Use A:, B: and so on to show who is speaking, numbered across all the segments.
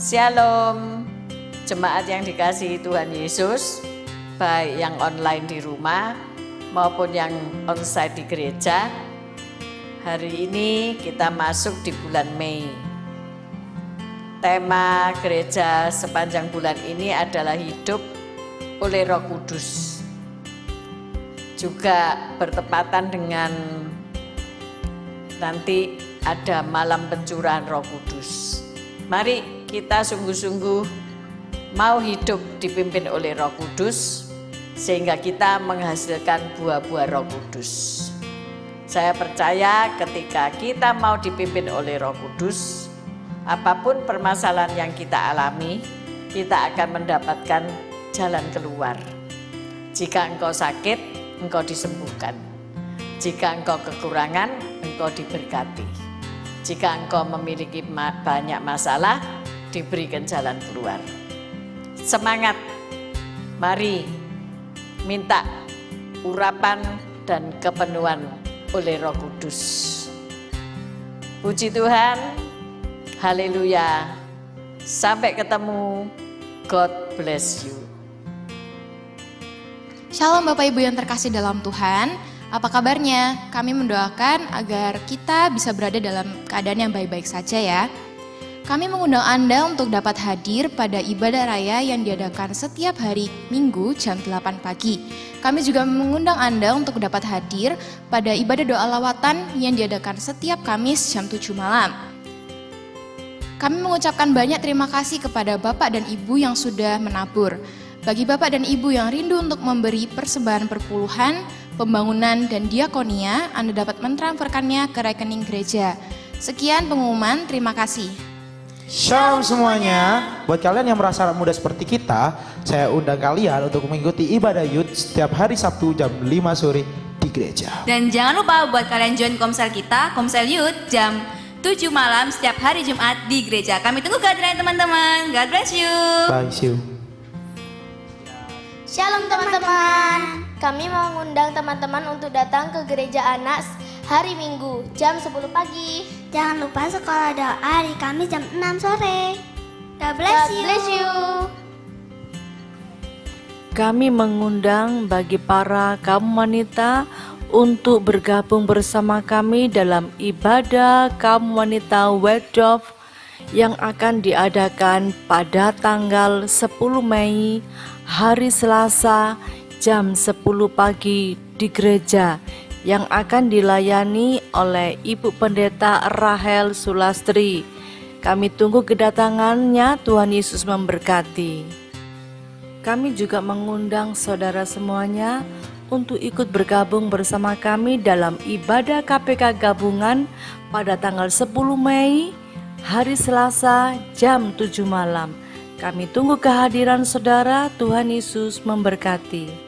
A: Shalom, jemaat yang dikasihi Tuhan Yesus, baik yang online di rumah maupun yang onsite di gereja. Hari ini kita masuk di bulan Mei. Tema gereja sepanjang bulan ini adalah hidup oleh Roh Kudus. Juga bertepatan dengan nanti ada malam pencurahan Roh Kudus. Mari kita sungguh-sungguh mau hidup dipimpin oleh Roh Kudus sehingga kita menghasilkan buah-buah Roh Kudus. Saya percaya ketika kita mau dipimpin oleh Roh Kudus, apapun permasalahan yang kita alami, kita akan mendapatkan jalan keluar. Jika engkau sakit, engkau disembuhkan. Jika engkau kekurangan, engkau diberkati. Jika engkau memiliki banyak masalah, diberikan jalan keluar. Semangat, mari minta urapan dan kepenuhan oleh Roh Kudus. Puji Tuhan, haleluya. Sampai ketemu, God bless you.
B: Shalom Bapak Ibu yang terkasih dalam Tuhan. Apa kabarnya? Kami mendoakan agar kita bisa berada dalam keadaan yang baik-baik saja ya. Kami mengundang Anda untuk dapat hadir pada ibadah raya yang diadakan setiap hari Minggu jam 8 pagi. Kami juga mengundang Anda untuk dapat hadir pada ibadah doa lawatan yang diadakan setiap Kamis jam 7 malam. Kami mengucapkan banyak terima kasih kepada Bapak dan Ibu yang sudah menabur. Bagi Bapak dan Ibu yang rindu untuk memberi persembahan perpuluhan, pembangunan, dan diakonia, Anda dapat mentransferkannya ke rekening gereja. Sekian pengumuman, terima kasih.
C: Shalom semuanya. Buat kalian yang merasa muda seperti kita, saya undang kalian untuk mengikuti ibadah youth setiap hari Sabtu jam 5 sore di gereja.
D: Dan jangan lupa buat kalian join komsel kita, Komsel Youth jam 7 malam setiap hari Jumat di gereja. Kami tunggu kehadiran teman-teman. God bless you.
C: Bye, see you.
E: Shalom teman-teman, kami mau mengundang teman-teman untuk datang ke gereja anak hari Minggu jam 10 pagi.
F: Jangan lupa sekolah doa hari Kamis jam 6 sore. God bless you.
G: Kami mengundang bagi para kaum wanita untuk bergabung bersama kami dalam ibadah kaum wanita Wedhof yang akan diadakan pada tanggal 10 Mei hari Selasa jam 10 pagi di gereja yang akan dilayani oleh Ibu Pendeta Rahel Sulastri. Kami tunggu kedatangannya, Tuhan Yesus memberkati. Kami juga mengundang saudara semuanya untuk ikut bergabung bersama kami dalam ibadah KPK gabungan pada tanggal 10 Mei hari Selasa jam 7 malam. Kami tunggu kehadiran saudara. Tuhan Yesus memberkati.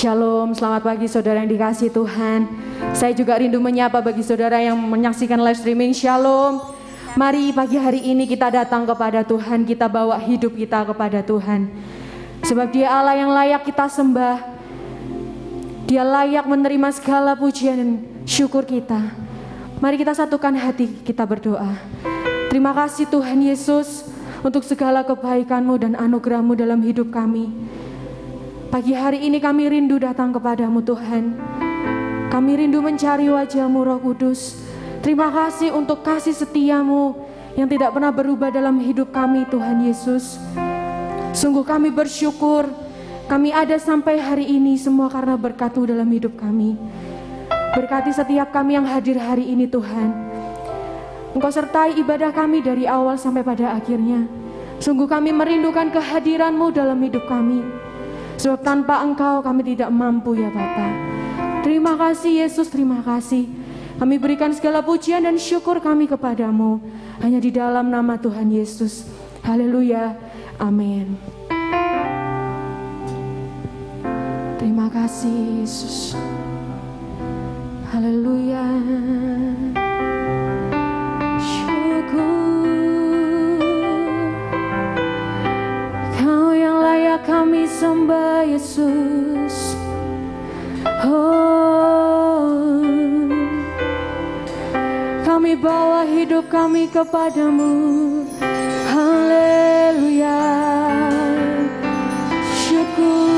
H: Shalom, selamat pagi saudara yang dikasihi Tuhan. Saya juga rindu menyapa bagi saudara yang menyaksikan live streaming. Shalom. Mari pagi hari ini kita datang kepada Tuhan, kita bawa hidup kita kepada Tuhan. Sebab Dia Allah yang layak kita sembah. Dia layak menerima segala pujian dan syukur kita. Mari kita satukan hati, kita berdoa. Terima kasih Tuhan Yesus untuk segala kebaikan-Mu dan anugerah-Mu dalam hidup kami. Pagi hari ini kami rindu datang kepadamu Tuhan. Kami rindu mencari wajah-Mu Roh Kudus. Terima kasih untuk kasih setia-Mu yang tidak pernah berubah dalam hidup kami Tuhan Yesus. Sungguh kami bersyukur kami ada sampai hari ini semua karena berkat-Mu dalam hidup kami. Berkati setiap kami yang hadir hari ini Tuhan. Engkau sertai ibadah kami dari awal sampai pada akhirnya. Sungguh kami merindukan kehadiran-Mu dalam hidup kami. Sebab tanpa Engkau kami tidak mampu ya Bapa. Terima kasih Yesus, terima kasih. Kami berikan segala pujian dan syukur kami kepadamu. Hanya di dalam nama Tuhan Yesus. Haleluya. Amin. Terima kasih Yesus. Haleluya. Syukur Kau yang layak kami sembah Yesus. Oh, kami bawa hidup kami kepadamu. Haleluya. Syukur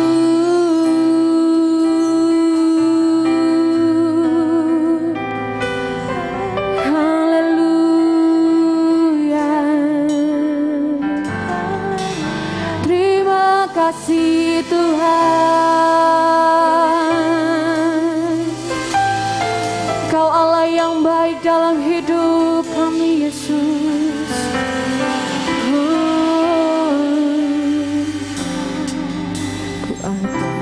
H: kasih Tuhan, Kau Allah yang baik dalam hidup kami Yesus. Ku ada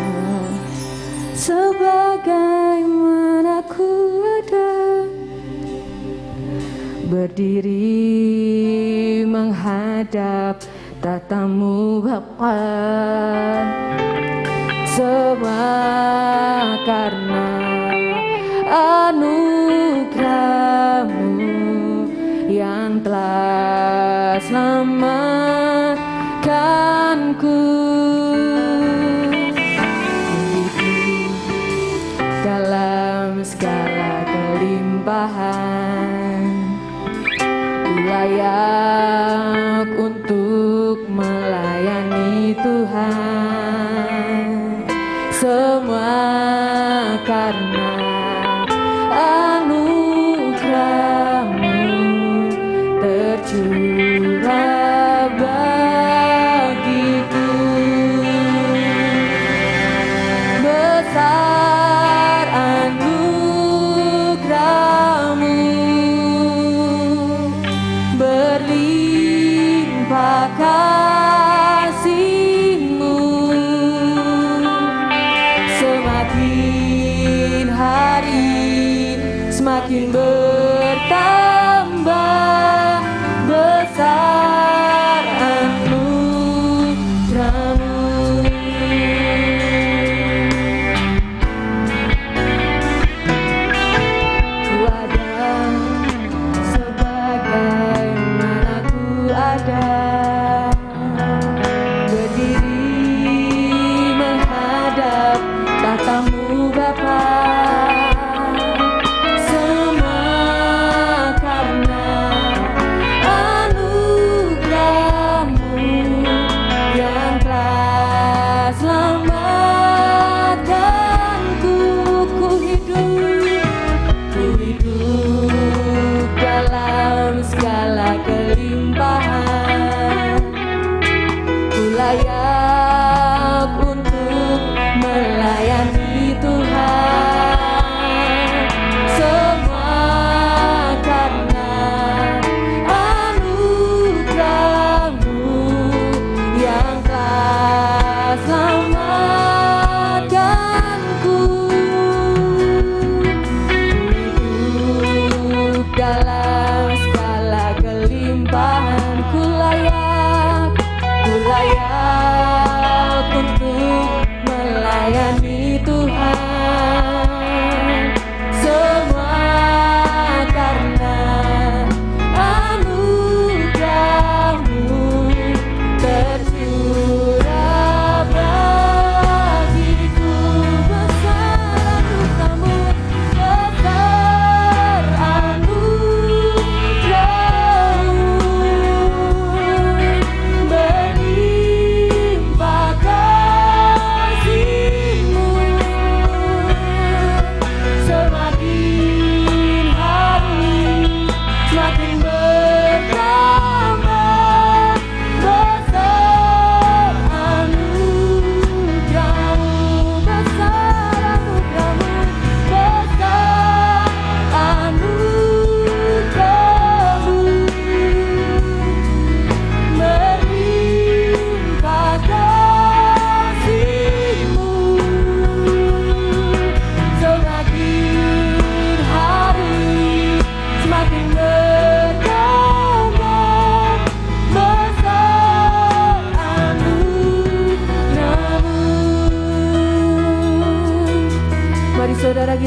H: sebagaimana ku ada, berdiri menghadap tatamu Bapa, semua karena anugerah-Mu yang telah selamatkanku. Hidup dalam segala kelimpahan, ku layak untuk melayani Tuhan. Semua karena anugerah-Mu tercurah bagiku. Besar anugerah-Mu, berlimpah kasih-Mu, semakin hari semakin bertambah. Besar anugerah-Mu. Ku ada sebagaimana ku ada, berdiri menghadap tatamu Bapa. Semua karena anugerah-Mu yang telah selamatkanku. Ku hidup dalam segala kelimpahan, ku layak untuk melayani Tuhan. Semua karena anugerah-Mu yang telah selamatkanku. Hidup dalam segala kelimpahan, ku layak untuk melayani Tuhan. Semua karena anugerah-Mu tercurah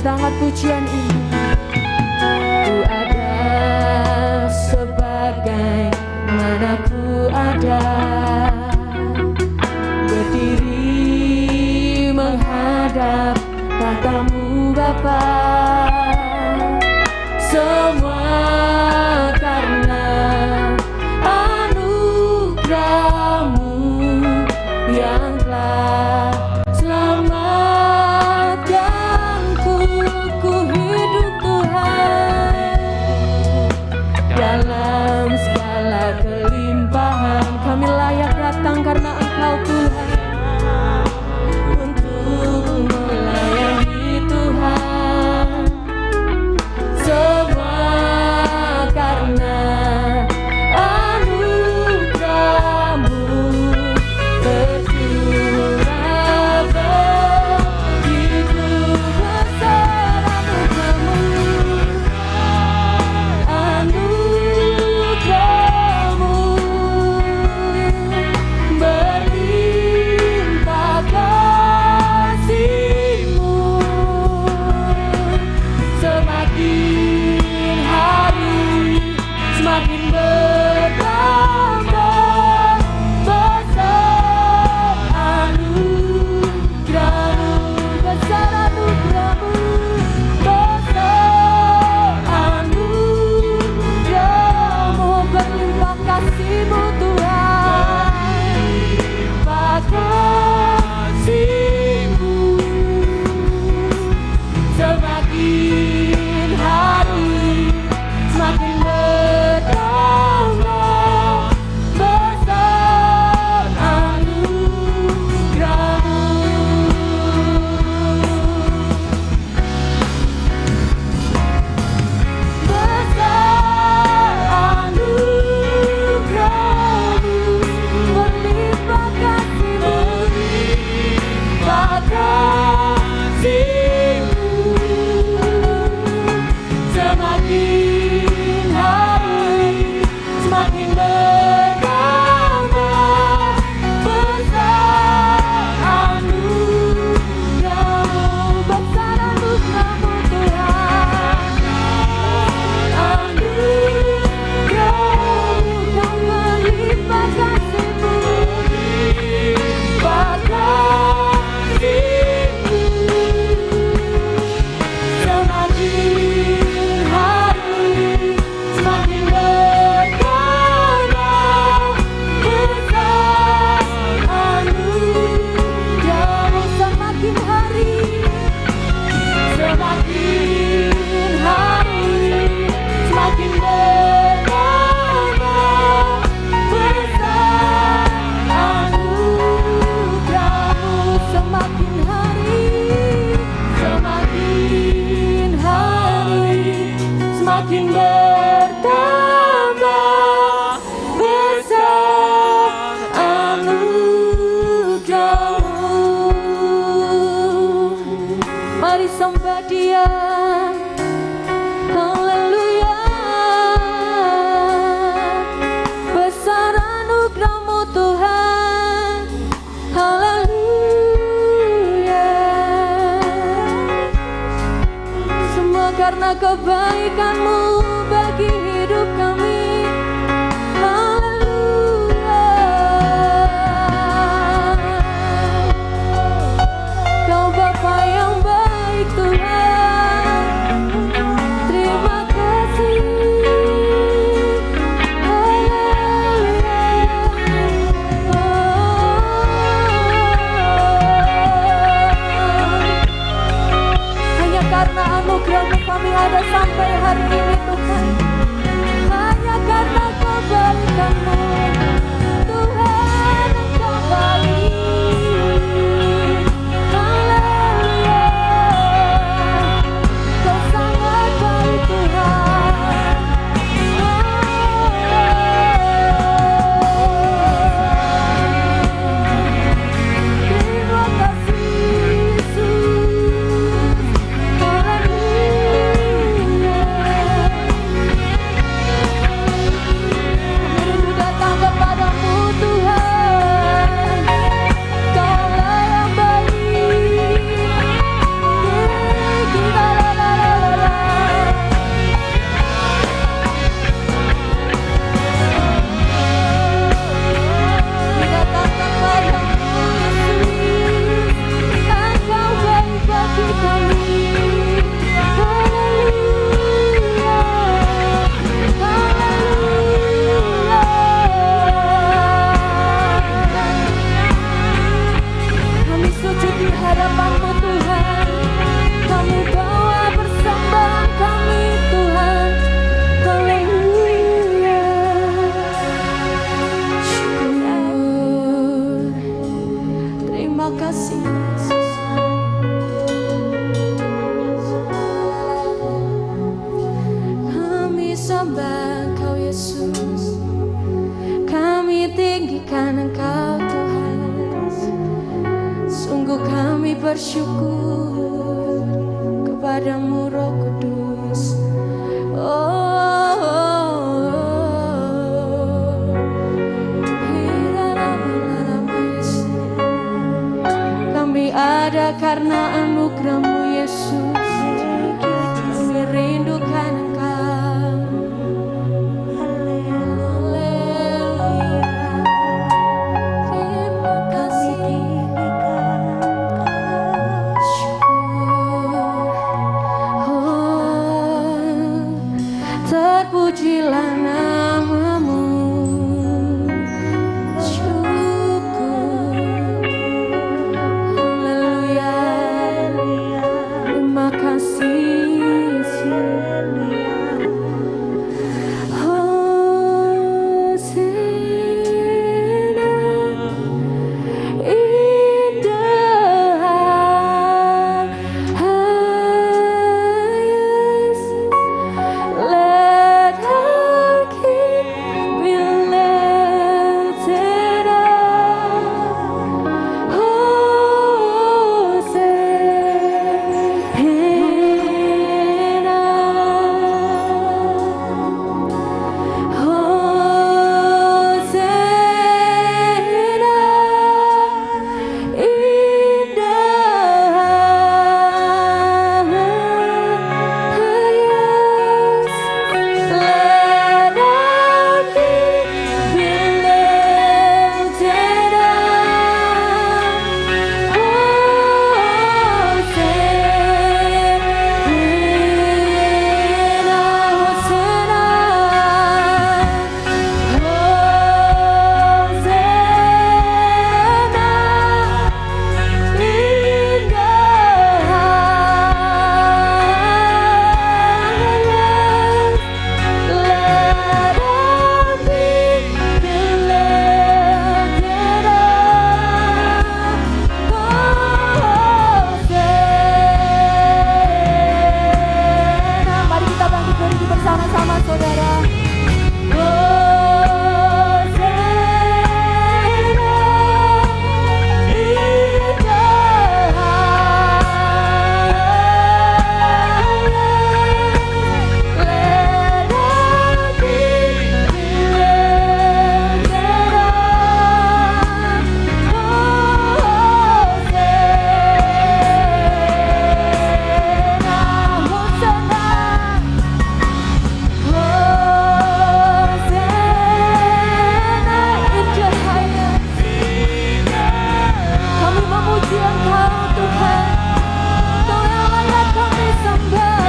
H: kita angkat pujian ini. Ku ada sebagai mana ku ada, berdiri menghadap tatamu Bapa. Semua karena anugerah-Mu yang telah selamatkanku. Ku hidup Tuhan dalam segala kelimpahan. Kami layak datang karena Engkau Tuhan, untuk melayani Tuhan. Semua karena anugerah-Mu tercurah begitu besar. Anugerah-Mu berlimpah kasih-Mu. Semakin hari semakin bertambah besar anugerah-Mu, besar anugerah-Mu, besar anugerah-Mu, berlimpah kasih-Mu Tuhan, berlimpah kasih-Mu. Semakin hari semakin bertambah besar anugerah-Mu, besar anugerah-Mu, berlimpah kasih-Mu, berlimpah kasih-Mu. Semakin hari semakin bertambah besar anugerah-Mu, besar anugerah-Mu Tuhan. Anugerah-Mu yang berlimpah kasih-Mu, berlimpah kasih-Mu. Semakin hari semakin bertambah besar anugerah-Mu. Semakin hari semakin bertambah besar anugerah-Mu. Semakin hari semakin bertambah besar anugerah-Mu. Mari sembah Dia. Haleluya. Besar anugerah-Mu Tuhan. Haleluya. Semua karena kebaikan-Mu bagi hidup kami. Haleluya. Kau Bapa yang baik Tuhan. Terima kasih. Haleluya. Hanya karena anugerah-Mu kami ada sampai hari ini Tuhan. rindukan Engkau Tuhan. Sungguh kami bersyukur kepadamu Roh Kudus. Kami ada karena anugerah-Mu Yesus. Kami rindukan Engkau. Terima kasih. Terpujilah nama-Mu. Syukur. Haleluya. Terima kasih Yesus. Hosana. Indah Yesus. Let our King be lifted up. Mari kita bangkit berdiri bersama-sama saudara. Kami memuji Engkau Tuhan. Engkau yang layak kami sembah.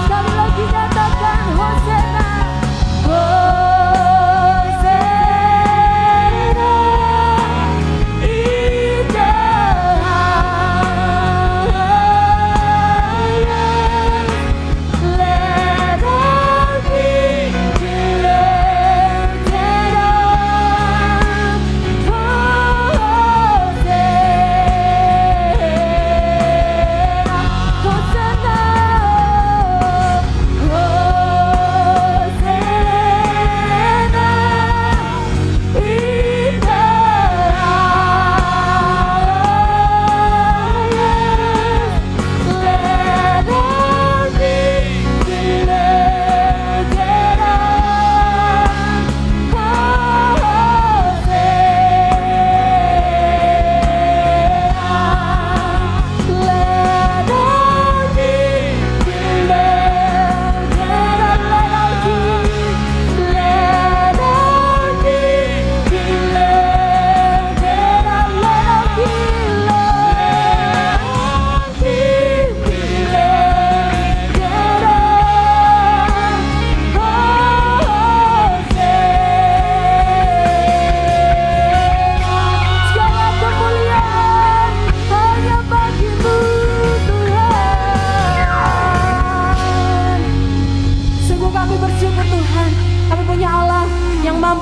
H: Sekali lagi katakan Hosana.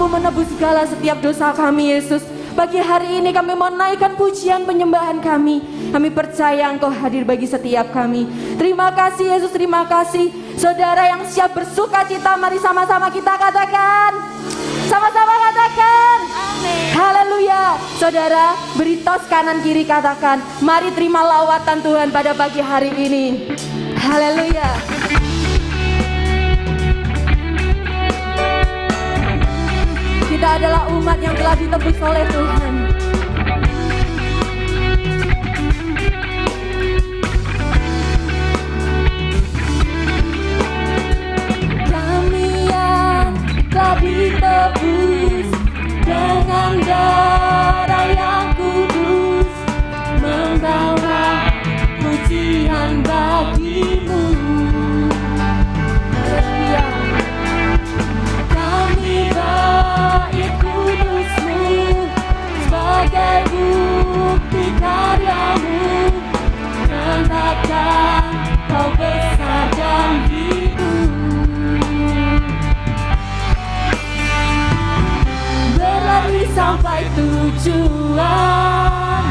H: Menebus segala setiap dosa kami Yesus. Pagi hari ini kami mau naikkan pujian penyembahan kami. Kami percaya Engkau hadir bagi setiap kami. Terima kasih Yesus, terima kasih. Saudara yang siap bersuka cita, mari sama-sama kita katakan. Sama-sama katakan. Amin. Haleluya. Saudara, beri tos kanan kiri katakan, mari terima lawatan Tuhan pada pagi hari ini. Haleluya. Kita adalah umat yang telah ditebus oleh Tuhan. Kami yang telah ditebus dengan darah yang kudus, membawa pujian bagimu. Kami bait kudus-Mu sebagai bukti karya-Mu, menetapkan Kau besar dan hidup. Berlari sampai tujuan,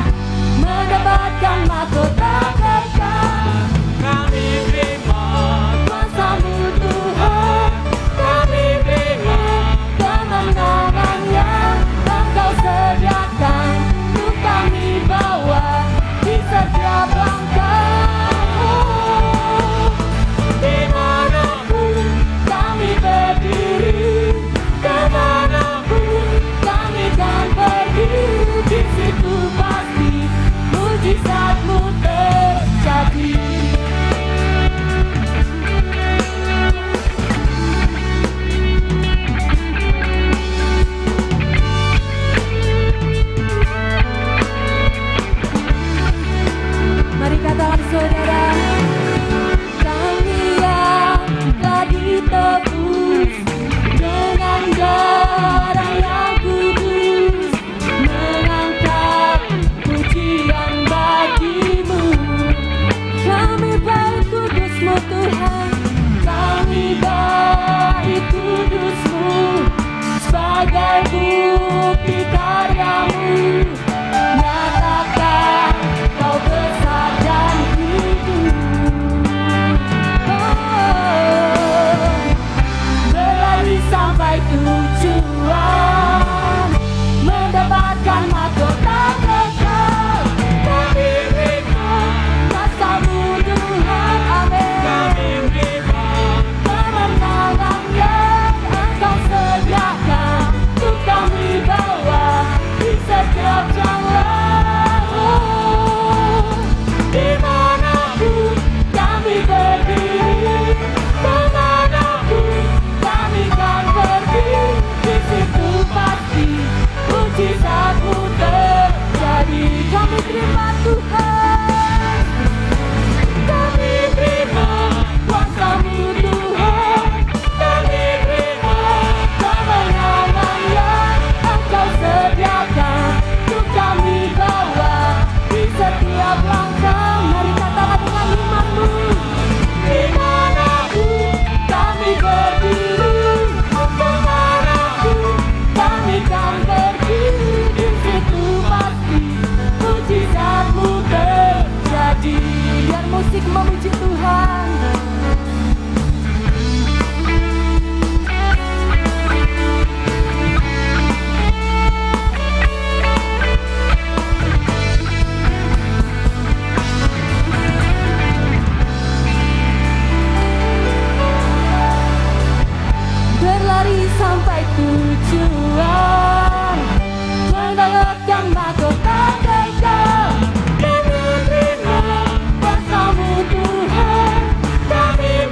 H: mendapatkan mahkota kekal. Kami terima kuasa-Mu Tuhan, kami terima kemenangan yang Engkau sediakan untuk kami bawa di setiap langkah. Dimanapun kami berdiri, kemanapun kami kan pergi, di situ pasti mujizat-Mu terjadi. Mari katakan saudara, kami yang telah ditebus dengan darah yang kudus, mengangkat pujian bagi-Mu. Kami bait kudus-Mu Tuhan, kami bait kudus-Mu sebagai bukti karya-Mu, nyatakan Kau besar dan hidup. Berlari sampai tujuan, mendapatkan mahkota kekal. Kami terima kuasa-Mu Tuhan, amin. Kami terima kemenangan yang Engkau sediakan untuk kami bawa di setiap jalan. Dimanapun kami berdiri, kemanapun kami kan pergi, di situ pasti mujizat-Mu terjadi. Kami terima Tuhan, kami terima kuasa-Mu Tuhan, kami terima kemenangan yang Engkau sediakan untuk kami bawa di setiap langkah. Mari katakan dengan iman-Mu. Dimanapun kami berdiri, kemanapun kami kan pergi, di situ pasti mujizat-Mu terjadi. Biar musik memuji Tuhan. Berlari sampai tujuan, mendapatkan mahkota kekal. Kami terima kuasa-Mu Tuhan, kami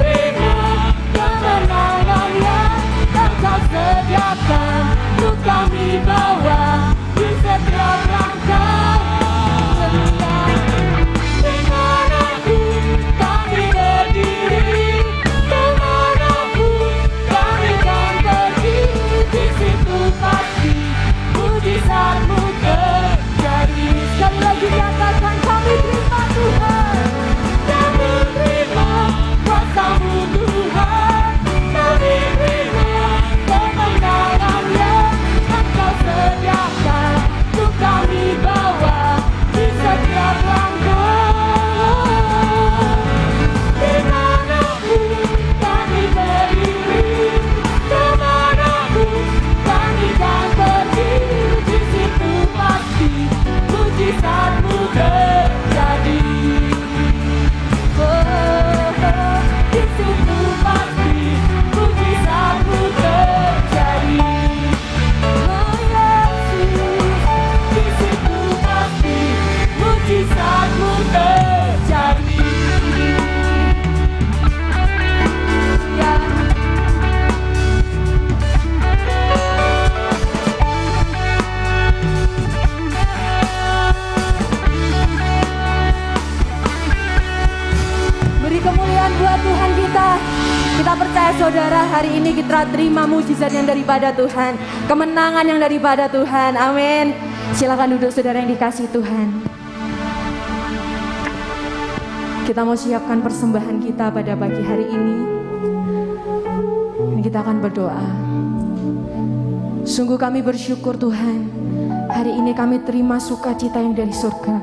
H: Kita percaya saudara, hari ini kita terima mujizat yang daripada Tuhan, kemenangan yang daripada Tuhan. Amin. Silakan duduk saudara yang dikasihi Tuhan. Kita mau siapkan persembahan kita pada pagi hari ini. Kita akan berdoa. Sungguh kami bersyukur Tuhan, hari ini kami terima sukacita yang dari surga.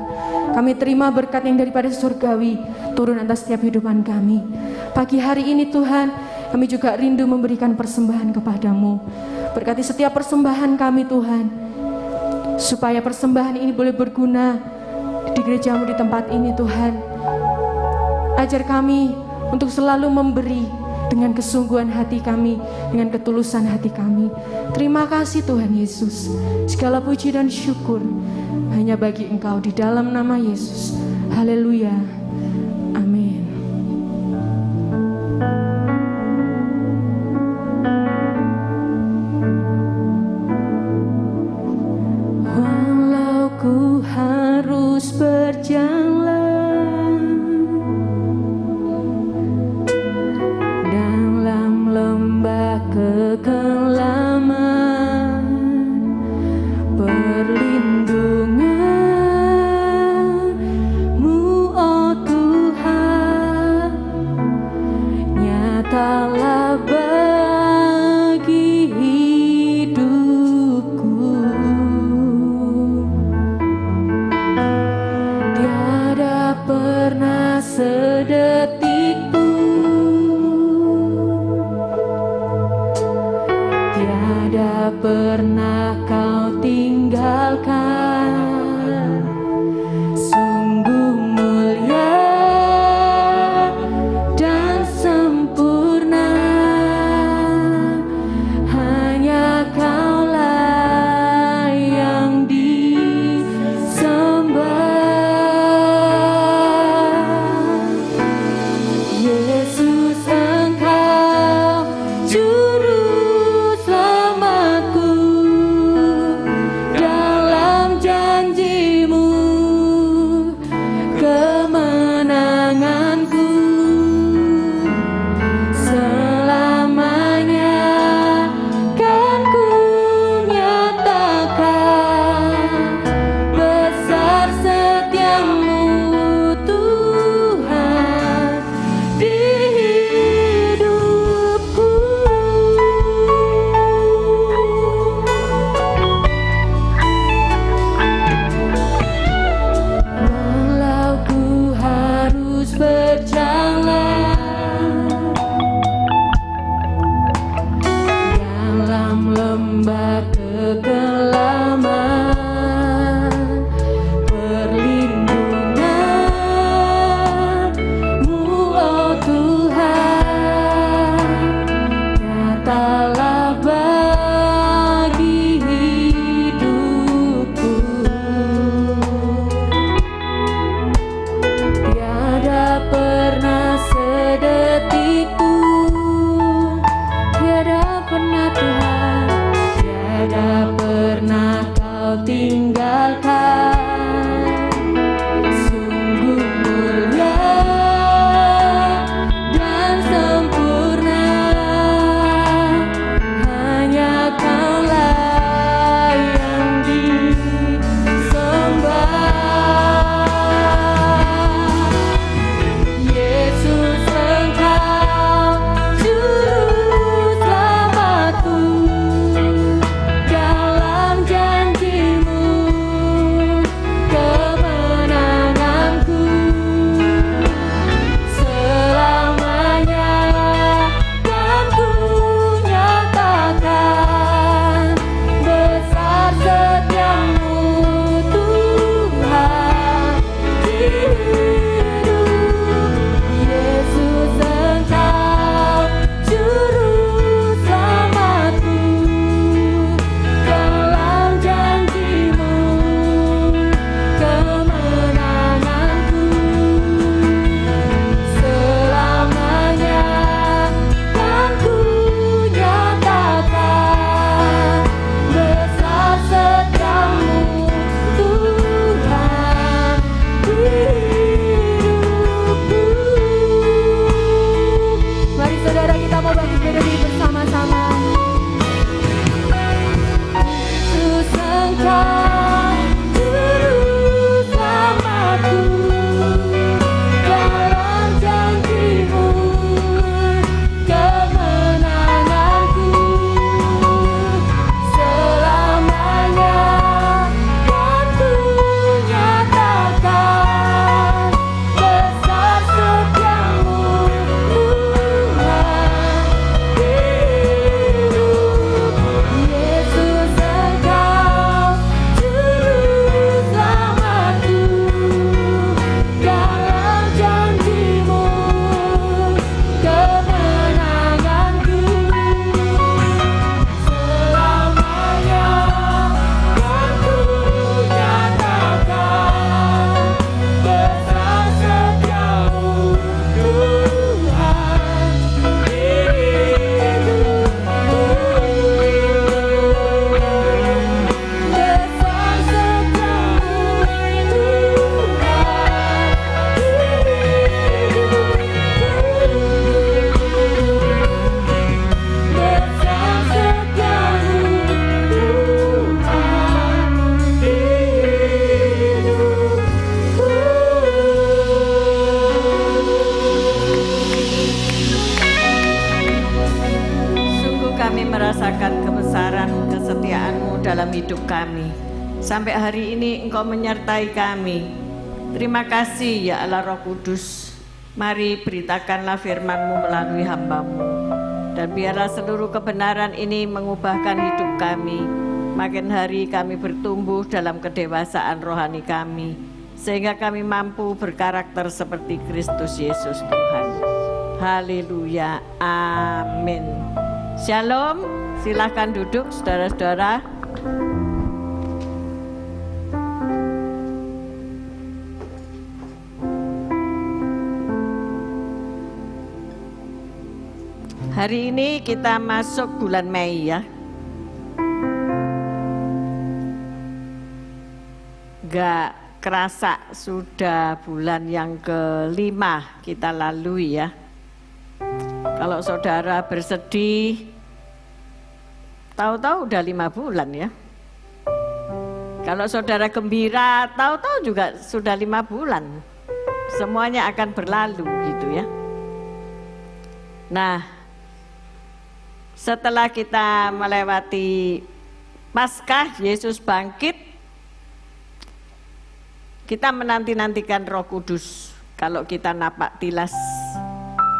H: Kami terima berkat yang daripada surgawi turun atas setiap kehidupan kami. Pagi hari ini Tuhan, kami juga rindu memberikan persembahan kepadamu. Berkati setiap persembahan kami Tuhan, supaya persembahan ini boleh berguna di gerejamu di tempat ini Tuhan. Ajar kami untuk selalu memberi dengan kesungguhan hati kami, dengan ketulusan hati kami. Terima kasih Tuhan Yesus. Segala puji dan syukur hanya bagi Engkau di dalam nama Yesus. Haleluya. Amin. Walau ku harus berjalan dalam lembah kekelaman, perlindungan-Mu oh Tuhan nyatalah bagi hidupku. Tiada pernah sedetik tiada pernah Kau tinggalkan. Sungguh mulia dan sempurna, hanya Kaulah yang disembah.
A: kami. Sampai hari ini Engkau menyertai kami. Terima kasih ya Allah Roh Kudus. Mari beritakanlah firman-Mu melalui hamba-Mu. Dan biarlah seluruh kebenaran ini mengubahkan hidup kami. Makin hari kami bertumbuh dalam kedewasaan rohani kami. Sehingga kami mampu berkarakter seperti Kristus Yesus Tuhan. Haleluya, amin. Shalom, silakan duduk saudara-saudara. Hari ini kita masuk bulan Mei ya. Gak kerasa sudah bulan yang ke-5 kita lalui ya. Kalau saudara bersedih, tahu-tahu udah 5 bulan ya. Kalau saudara gembira, tahu-tahu juga sudah 5 bulan. Semuanya akan berlalu gitu ya. Nah, setelah kita melewati Paskah, Yesus bangkit, kita menanti-nantikan Roh Kudus kalau kita napak tilas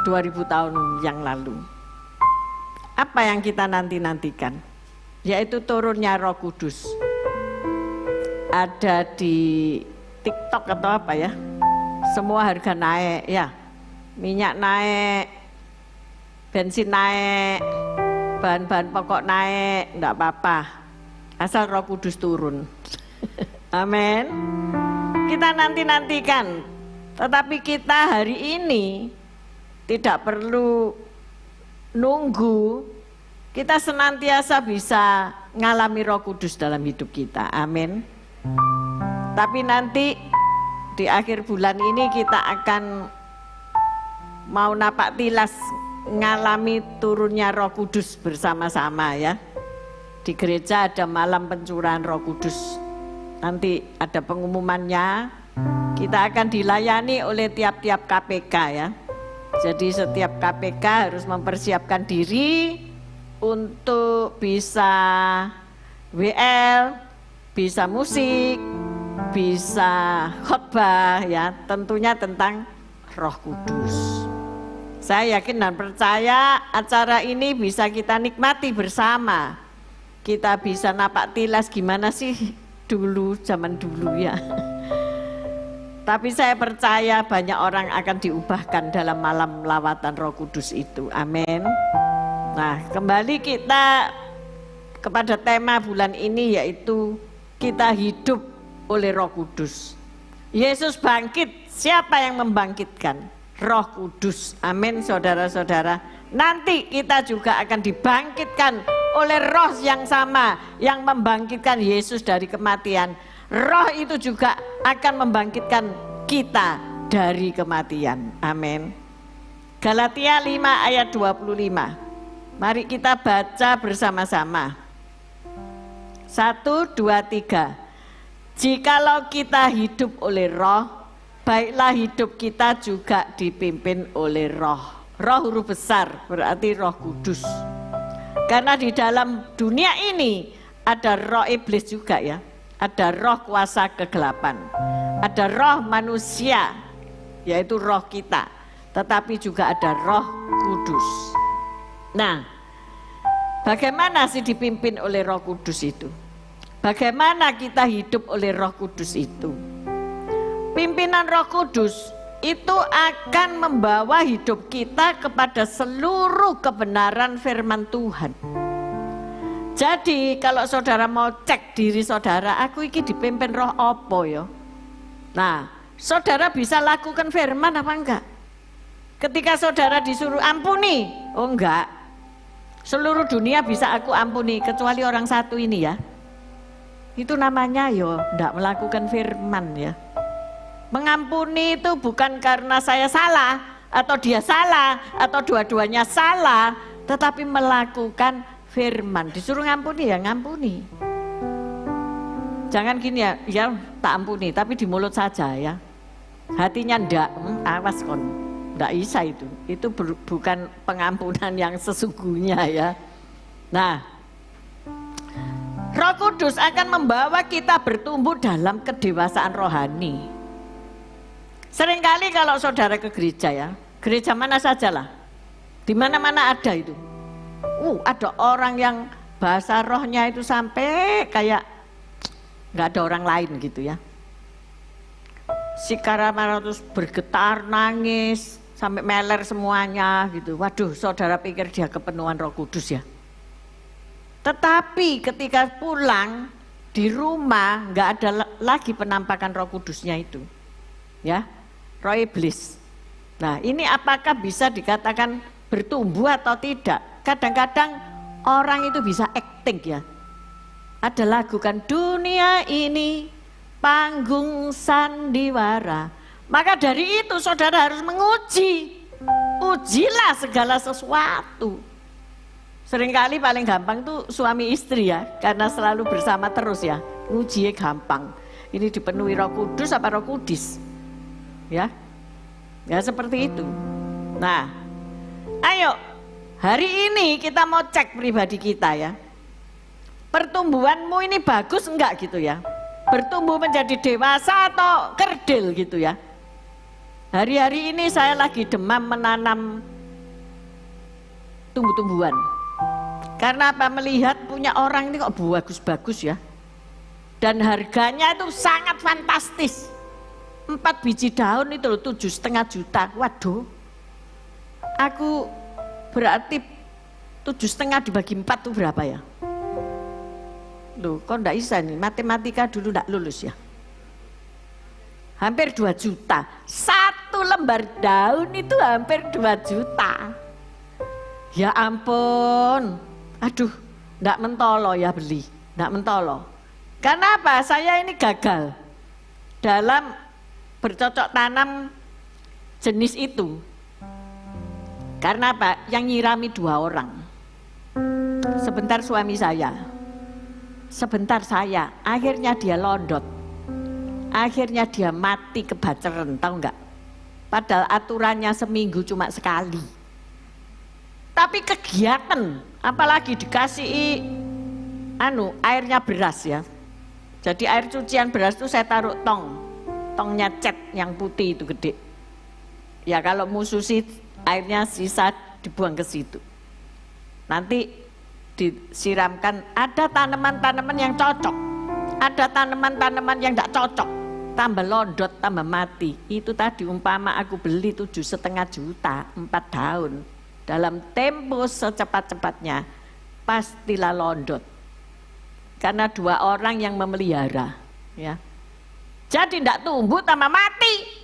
A: 2000 tahun yang lalu. Apa yang kita nanti-nantikan? Yaitu turunnya Roh Kudus. Ada di TikTok atau apa ya? Semua harga naik ya. Minyak naik, bensin naik, bahan-bahan pokok naik, enggak apa-apa. Asal Roh Kudus turun. Amin. Kita nanti-nantikan. Tetapi kita hari ini tidak perlu nunggu. Kita senantiasa bisa ngalami Roh Kudus dalam hidup kita. Amin. Tapi nanti di akhir bulan ini kita akan mau napak tilas ngalami turunnya Roh Kudus bersama-sama ya. Di gereja ada malam pencurahan Roh Kudus. Nanti ada pengumumannya. Kita akan dilayani oleh tiap-tiap KPK ya. Jadi setiap KPK harus mempersiapkan diri untuk bisa WL, bisa musik, bisa khotbah ya. Tentunya tentang Roh Kudus. Saya yakin dan percaya acara ini bisa kita nikmati bersama. Kita bisa napak tilas gimana sih dulu, zaman dulu ya. Tapi saya percaya banyak orang akan diubahkan dalam malam lawatan Roh Kudus itu. Amin. Nah, kembali kita kepada tema bulan ini yaitu kita hidup oleh Roh Kudus. Yesus bangkit, siapa yang membangkitkan? Roh Kudus. Amin saudara-saudara. Nanti kita juga akan dibangkitkan oleh roh yang sama yang membangkitkan Yesus dari kematian. Roh itu juga akan membangkitkan kita dari kematian. Amin. Galatia 5 ayat 25. Mari kita baca bersama-sama. 1, 2, 3. Jikalau kita hidup oleh roh, baiklah hidup kita juga dipimpin oleh roh. Roh huruf besar berarti Roh Kudus. Karena di dalam dunia ini ada roh iblis juga ya. Ada roh kuasa kegelapan. Ada roh manusia yaitu roh kita. Tetapi juga ada Roh Kudus. Nah, bagaimana sih dipimpin oleh Roh Kudus itu? Bagaimana kita hidup oleh Roh Kudus itu? Pimpinan Roh Kudus itu akan membawa hidup kita kepada seluruh kebenaran firman Tuhan. Jadi kalau saudara mau cek diri saudara, aku ini dipimpin roh apa ya? Nah, saudara bisa lakukan firman apa enggak? Ketika saudara disuruh ampuni, oh enggak. Seluruh dunia bisa aku ampuni kecuali orang satu ini ya. Itu namanya yo enggak melakukan firman ya. Mengampuni itu bukan karena saya salah atau dia salah atau dua-duanya salah, tetapi melakukan firman. Disuruh ngampuni ya ngampuni. Jangan gini ya, ya tak ampuni tapi di mulut saja ya. Hatinya ndak, awas kon. Ndak bisa itu. Itu bukan pengampunan yang sesungguhnya ya. Nah, Roh Kudus akan membawa kita bertumbuh dalam kedewasaan rohani. Seringkali kalau saudara ke gereja ya, gereja mana saja lah, di mana-mana ada itu. Ada orang yang bahasa rohnya itu sampai kayak nggak ada orang lain gitu ya. Si Karamana terus bergetar, nangis, sampai meler semuanya gitu. Waduh, saudara pikir dia kepenuhan Roh Kudus ya. Tetapi ketika pulang di rumah nggak ada lagi penampakan Roh Kudusnya itu, ya, roh iblis. Nah, ini apakah bisa dikatakan bertumbuh atau tidak? Kadang-kadang orang itu bisa acting ya. Ada lagu kan, dunia ini panggung sandiwara. Maka dari itu saudara harus menguji. Ujilah segala sesuatu. Seringkali paling gampang tuh suami istri ya, karena selalu bersama terus ya. Ujinya gampang. Ini dipenuhi Roh Kudus apa Roh Kudis? Ya. Ya seperti itu. Nah, ayo hari ini kita mau cek pribadi kita ya. Pertumbuhanmu ini bagus enggak gitu ya? Bertumbuh menjadi dewasa atau kerdil gitu ya? Hari-hari ini saya lagi demam menanam tumbuh-tumbuhan. Karena apa? Melihat punya orang ini kok bagus-bagus ya. Dan harganya itu sangat fantastis. 4 biji daun itu 7,5 juta. Waduh. Aku berarti 7,5 dibagi 4 itu berapa ya? Loh, kok enggak bisa nih? Matematika dulu enggak lulus ya. Hampir 2 juta. 1 lembar daun itu hampir 2 juta. Ya ampun. Aduh, enggak mentolo ya beli. Enggak mentolo. Karena apa? Saya ini gagal dalam bercocok tanam jenis itu. Karena apa? Yang nyirami 2 orang. Sebentar suami saya, sebentar saya, akhirnya dia londot. Akhirnya dia mati kebaceren, tahu enggak? Padahal aturannya seminggu cuma sekali. Tapi kegiatan, apalagi dikasih airnya beras ya. Jadi air cucian beras itu saya taruh tongnya cat yang putih itu gede. Ya kalau mau susi airnya sisa dibuang ke situ. Nanti disiramkan, ada tanaman-tanaman yang cocok, ada tanaman-tanaman yang tidak cocok, tambah londot, tambah mati. Itu tadi umpama aku beli 7,5 juta, 4 daun. Dalam tempo secepat-cepatnya pastilah londot. Karena 2 orang yang memelihara ya. Jadi tidak tumbuh tambah mati.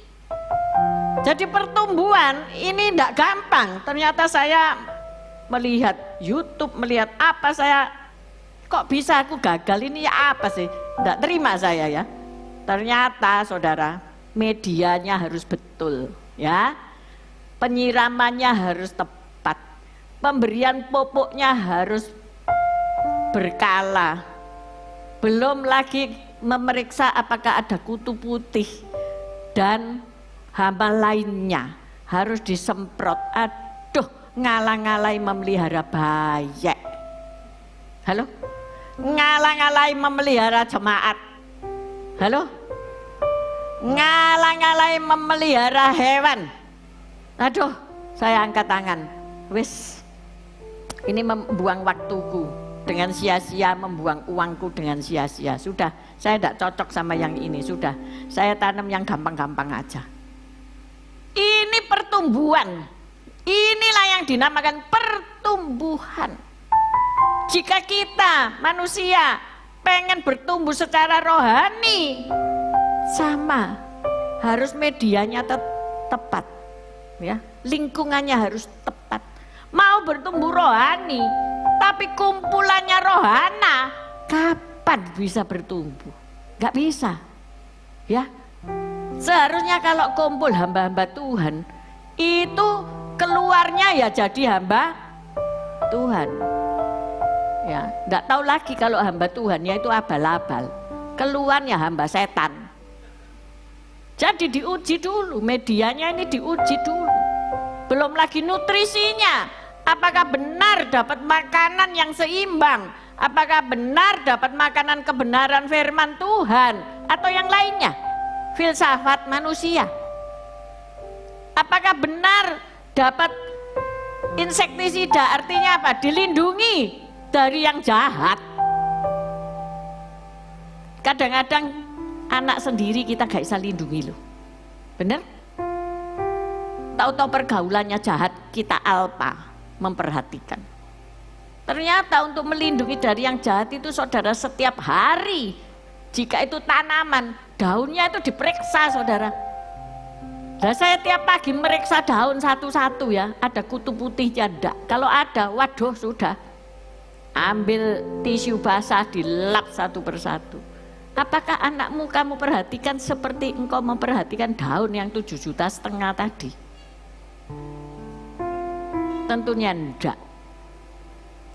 A: Jadi pertumbuhan ini tidak gampang. Ternyata saya melihat YouTube, melihat apa, saya kok bisa aku gagal, ini ya apa sih? Tidak terima saya ya. Ternyata saudara, medianya harus betul ya. Penyiramannya harus tepat. Pemberian pupuknya harus berkala. Belum lagi memeriksa apakah ada kutu putih dan hama lainnya. Harus disemprot. Aduh, ngalang-ngalai memelihara bayek. Halo? Ngalang-ngalai memelihara jemaat. Halo? Ngalang-ngalai memelihara hewan. Aduh, saya angkat tangan. Wis, ini membuang waktuku dengan sia-sia, membuang uangku dengan sia-sia. Sudah, saya tidak cocok sama yang ini. Sudah, saya tanam yang gampang-gampang aja. Ini pertumbuhan. Inilah yang dinamakan pertumbuhan. Jika kita manusia pengen bertumbuh secara rohani, sama, harus medianya tepat, ya, lingkungannya harus tepat. Mau bertumbuh rohani, tapi kumpulannya rohana, kapan bisa bertumbuh? Gak bisa, ya. Seharusnya kalau kumpul hamba-hamba Tuhan, itu keluarnya ya jadi hamba Tuhan. Ya, enggak tahu lagi kalau hamba Tuhan ya itu abal-abal. Keluarnya hamba setan. Jadi diuji dulu, medianya ini diuji dulu. Belum lagi nutrisinya. Apakah benar dapat makanan yang seimbang? Apakah benar dapat makanan kebenaran firman Tuhan atau yang lainnya? Filsafat manusia. Apakah benar dapat insektisida, artinya apa? Dilindungi dari yang jahat. Kadang-kadang anak sendiri kita gak bisa lindungi loh. Bener? Tahu-tahu pergaulannya jahat, kita alpa memperhatikan. Ternyata untuk melindungi dari yang jahat itu saudara setiap hari, jika itu tanaman, daunnya itu diperiksa saudara. Nah, saya tiap pagi meriksa daun satu-satu ya, ada kutu putihnya enggak. Kalau ada, waduh sudah. Ambil tisu basah dilap satu persatu. Apakah anakmu kamu perhatikan seperti engkau memperhatikan daun yang 7,5 juta tadi? Tentunya enggak.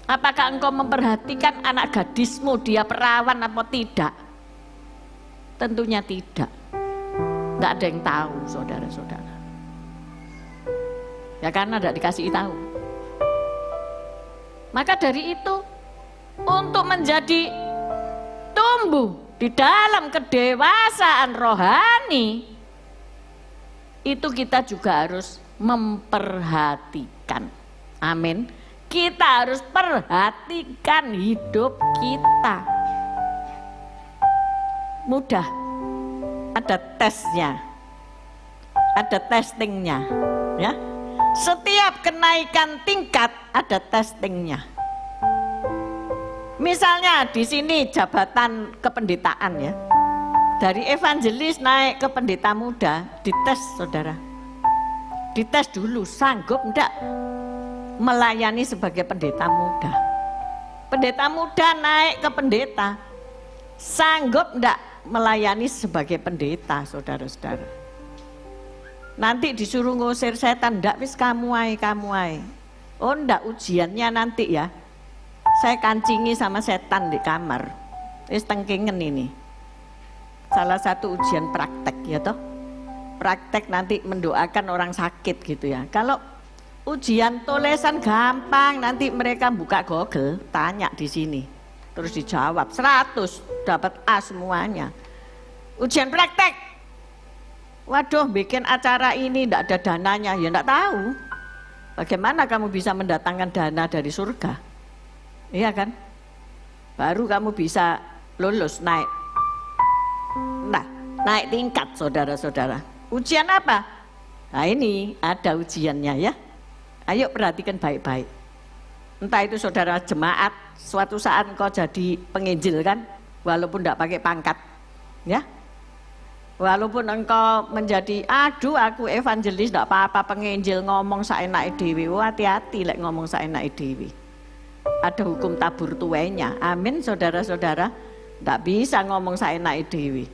A: Apakah engkau memperhatikan anak gadismu dia perawan apa tidak? Tentunya tidak. Tidak ada yang tahu saudara-saudara. Ya karena tidak dikasih tahu. Maka dari itu untuk menjadi tumbuh di dalam kedewasaan rohani itu kita juga harus memperhatikan. Amin. Kita harus perhatikan hidup kita. Mudah. Ada tesnya. Ada testingnya, ya. Setiap kenaikan tingkat ada testingnya. Misalnya di sini jabatan kependetaan ya. Dari evangelis naik ke pendeta muda, dites saudara. Dites dulu, sanggup enggak melayani sebagai pendeta muda. Pendeta muda naik ke pendeta, sanggup enggak melayani sebagai pendeta, saudara-saudara. Nanti disuruh ngusir setan, enggak, wis kamu ae. Oh enggak, ujiannya nanti ya. Saya kancingi sama setan di kamar. Wis tengkingen ini. Salah satu ujian praktek ya toh. Praktek nanti mendoakan orang sakit gitu ya. Kalau ujian tulisan gampang, nanti mereka buka Google, tanya di sini, terus dijawab 100, dapat A semuanya. Ujian praktek, waduh bikin acara ini tidak ada dananya, ya tidak tahu. Bagaimana kamu bisa mendatangkan dana dari surga? Iya kan? Baru kamu bisa lulus naik. Nah, naik tingkat saudara-saudara. Ujian apa? Nah ini ada ujiannya ya. Ayo perhatikan baik-baik. Entah itu saudara jemaat, suatu saat engkau jadi penginjil kan, walaupun tidak pakai pangkat, ya. Walaupun engkau menjadi, aduh aku evangelis, tidak apa-apa penginjil ngomong saenake dhewe. Hati-hati lek ngomong saenake dhewe. Ada hukum tabur tuainya. Amin saudara-saudara. Tidak bisa ngomong saenake dhewe.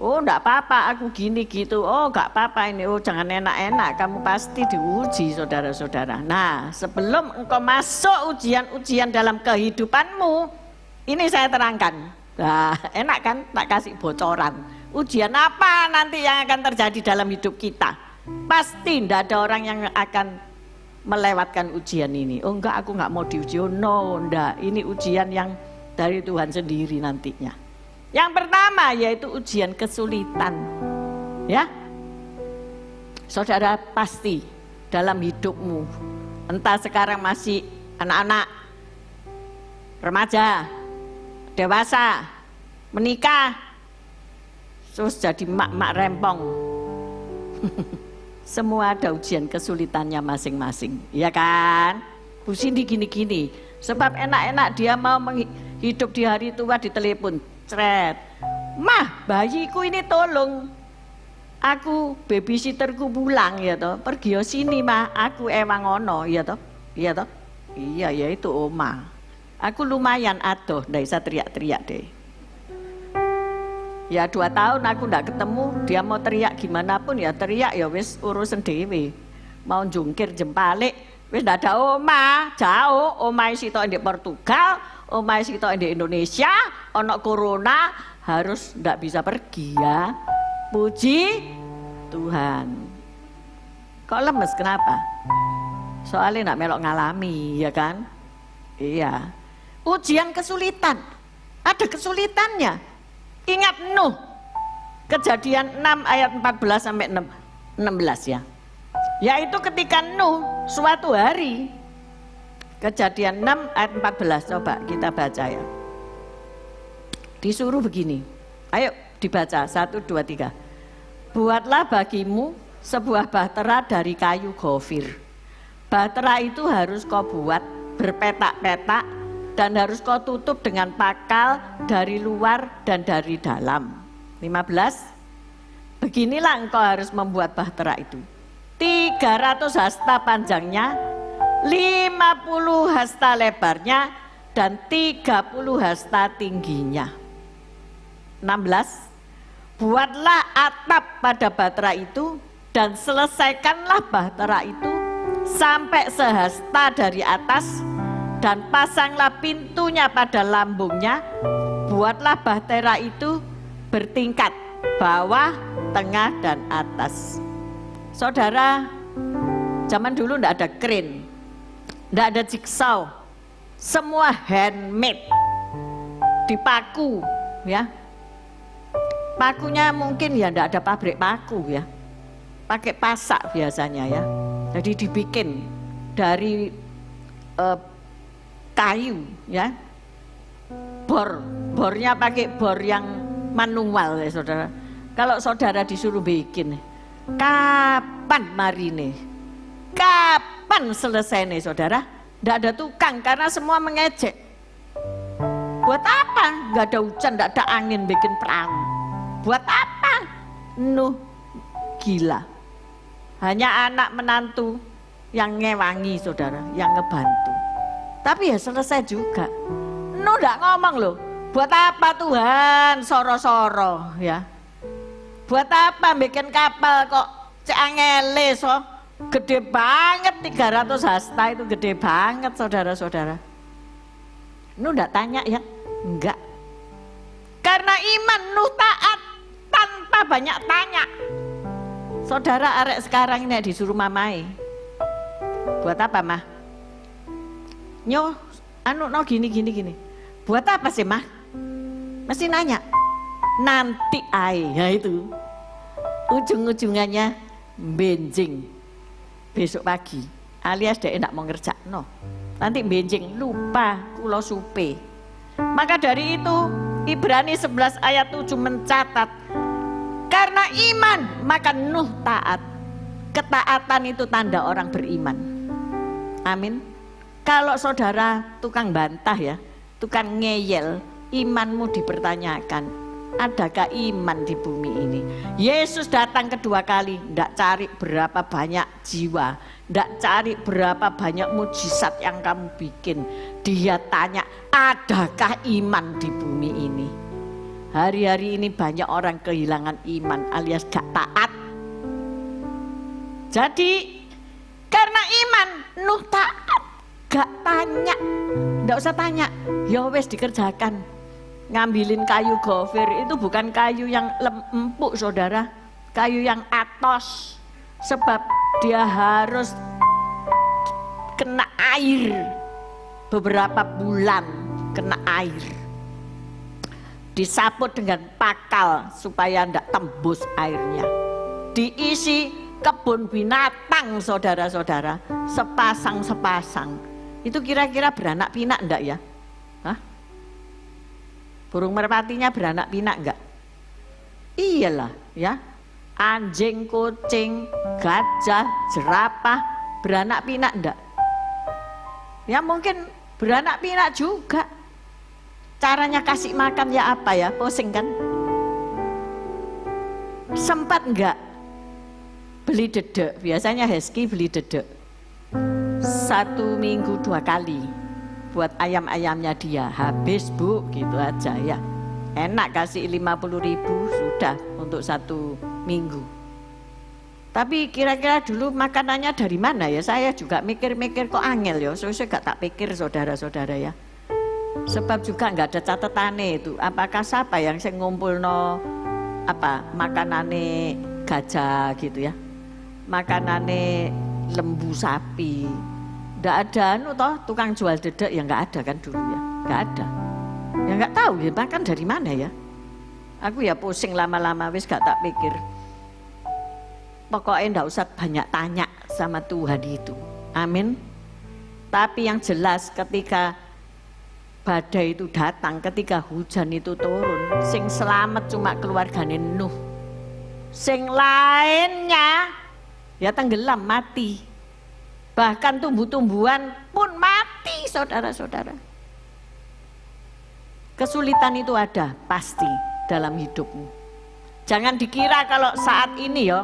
A: Oh enggak apa-apa aku gini gitu, oh enggak apa-apa ini, oh jangan enak-enak, kamu pasti diuji saudara-saudara. Nah sebelum engkau masuk ujian-ujian dalam kehidupanmu, ini saya terangkan. Nah enak kan, tak kasih bocoran. Ujian apa nanti yang akan terjadi dalam hidup kita? Pasti enggak ada orang yang akan melewatkan ujian ini. Oh enggak, aku enggak mau diuji, oh no enggak, ini ujian yang dari Tuhan sendiri nantinya. Yang pertama yaitu ujian kesulitan, ya. Saudara pasti dalam hidupmu, entah sekarang masih anak-anak, remaja, dewasa, menikah, terus jadi mak-mak rempong. Semua ada ujian kesulitannya masing-masing, ya kan? Bu Cindy gini-gini, sebab enak-enak dia mau hidup di hari tua ditelepon. Mah bayiku ini tolong aku, babysitterku pulang ya toh, pergi yo sini mah, aku ewang ono ya toh, iya toh, iya ya itu oma, aku lumayan adoh, ndak bisa teriak-teriak deh. Ya 2 tahun aku ndak ketemu, dia mau teriak gimana pun ya teriak ya wis urusan dewe, mau jungkir jempalik, wis ndak ada oma, jauh, oma isi toh di Portugal, oma isi toh di Indonesia. Ono corona harus ndak bisa pergi ya. Puji Tuhan. Kok lemes kenapa? Soalnya ndak melok ngalami ya kan? Iya. ujian kesulitan. Ada kesulitannya. Ingat Nuh. Kejadian 6 ayat 14 sampai 16 ya. Yaitu ketika Nuh suatu hari, Kejadian 6 ayat 14, coba kita baca ya. Disuruh begini, ayo dibaca, 1, 2, 3. Buatlah bagimu sebuah bahtera dari kayu gofir. Bahtera itu harus kau buat berpetak-petak dan harus kau tutup dengan pakal dari luar dan dari dalam. 15. Beginilah engkau harus membuat bahtera itu. 300 hasta panjangnya, 50 hasta lebarnya, dan 30 hasta tingginya. 16. Buatlah atap pada bahtera itu dan selesaikanlah bahtera itu sampai sehasta dari atas dan pasanglah pintunya pada lambungnya. Buatlah bahtera itu bertingkat, bawah, tengah, dan atas. Saudara, zaman dulu tidak ada crane, tidak ada jigsaw, semua handmade, dipaku ya. Pakunya mungkin ya tidak ada pabrik paku ya, pakai pasak biasanya ya. Jadi dibikin dari kayu ya, bornya pakai bor yang manual ya saudara. Kalau saudara disuruh bikin, kapan marine, kapan selesai nih saudara? Tidak ada tukang karena semua mengejek. Buat apa? Nggak ada hujan, nggak ada angin bikin perahu. Buat apa? Nuh gila. Hanya anak menantu yang ngewangi saudara, yang ngebantu. Tapi ya selesai juga. Nuh nggak ngomong loh. Buat apa Tuhan soro-soro ya? Buat apa bikin kapal kok angele so? Gede banget 300 hasta itu gede banget saudara-saudara. Nuh nggak tanya ya? Enggak. Karena iman Nuh taat tanpa banyak tanya. Saudara arek sekarang ini disuruh mamai. Buat apa mah? Nyo, no gini. Buat apa sih mah? Mesti nanya. Nanti ya itu. Ujung-ujungannya benjing. Besok pagi. Alias dia enak mau ngerjak no. Nanti benjing lupa kulo supe. Maka dari itu Ibrani 11 ayat 7 mencatat. Karena iman maka Nuh taat. Ketaatan itu tanda orang beriman. Amin. Kalau saudara tukang bantah ya, tukang ngeyel, imanmu dipertanyakan. Adakah iman di bumi ini? Yesus datang kedua kali, tidak cari berapa banyak jiwa, tidak cari berapa banyak mujizat yang kamu bikin. Dia tanya, adakah iman di bumi ini? Hari-hari ini banyak orang kehilangan iman alias gak taat. Jadi karena iman Nuh taat, gak tanya, nggak usah tanya, ya wes dikerjakan. Ngambilin kayu gofir itu bukan kayu yang empuk saudara, kayu yang atos, sebab dia harus kena air beberapa bulan, kena air. Disaput dengan pakal supaya tidak tembus airnya. Diisi kebun binatang saudara-saudara, sepasang-sepasang. Itu kira-kira beranak pinak enggak ya? Hah? Burung merpatinya beranak pinak enggak? Iyalah ya. Anjing, kucing, gajah, jerapah beranak pinak enggak? Ya mungkin beranak pinak juga. Caranya kasih makan ya apa ya? Pusing kan? Sempat enggak beli dedek? Biasanya Hesky beli dedek 1 minggu 2 kali buat ayam-ayamnya dia. Habis bu, gitu aja ya. Enak kasih 50.000 sudah untuk 1 minggu. Tapi kira-kira dulu makanannya dari mana ya? Saya juga mikir-mikir kok angel ya. Saya gak tak pikir saudara-saudara ya. Sebab juga nggak ada catatannya itu. Apakah siapa yang saya ngumpul makanannya gajah gitu ya? Makanannya lembu sapi. Nggak ada toh tukang jual dedek yang nggak ada kan dulu ya. Nggak ada. Ya nggak tahu ya, makan dari mana ya. Aku ya pusing lama-lama wis gak tak pikir. Pokoknya ndak usah banyak tanya sama Tuhan itu. Amin. Tapi yang jelas ketika badai itu datang, ketika hujan itu turun, sing selamat cuma keluargane Nuh. Sing lainnya ya tenggelam, mati. Bahkan tumbuh-tumbuhan pun mati, saudara-saudara. Kesulitan itu ada pasti dalam hidupmu. Jangan dikira kalau saat ini ya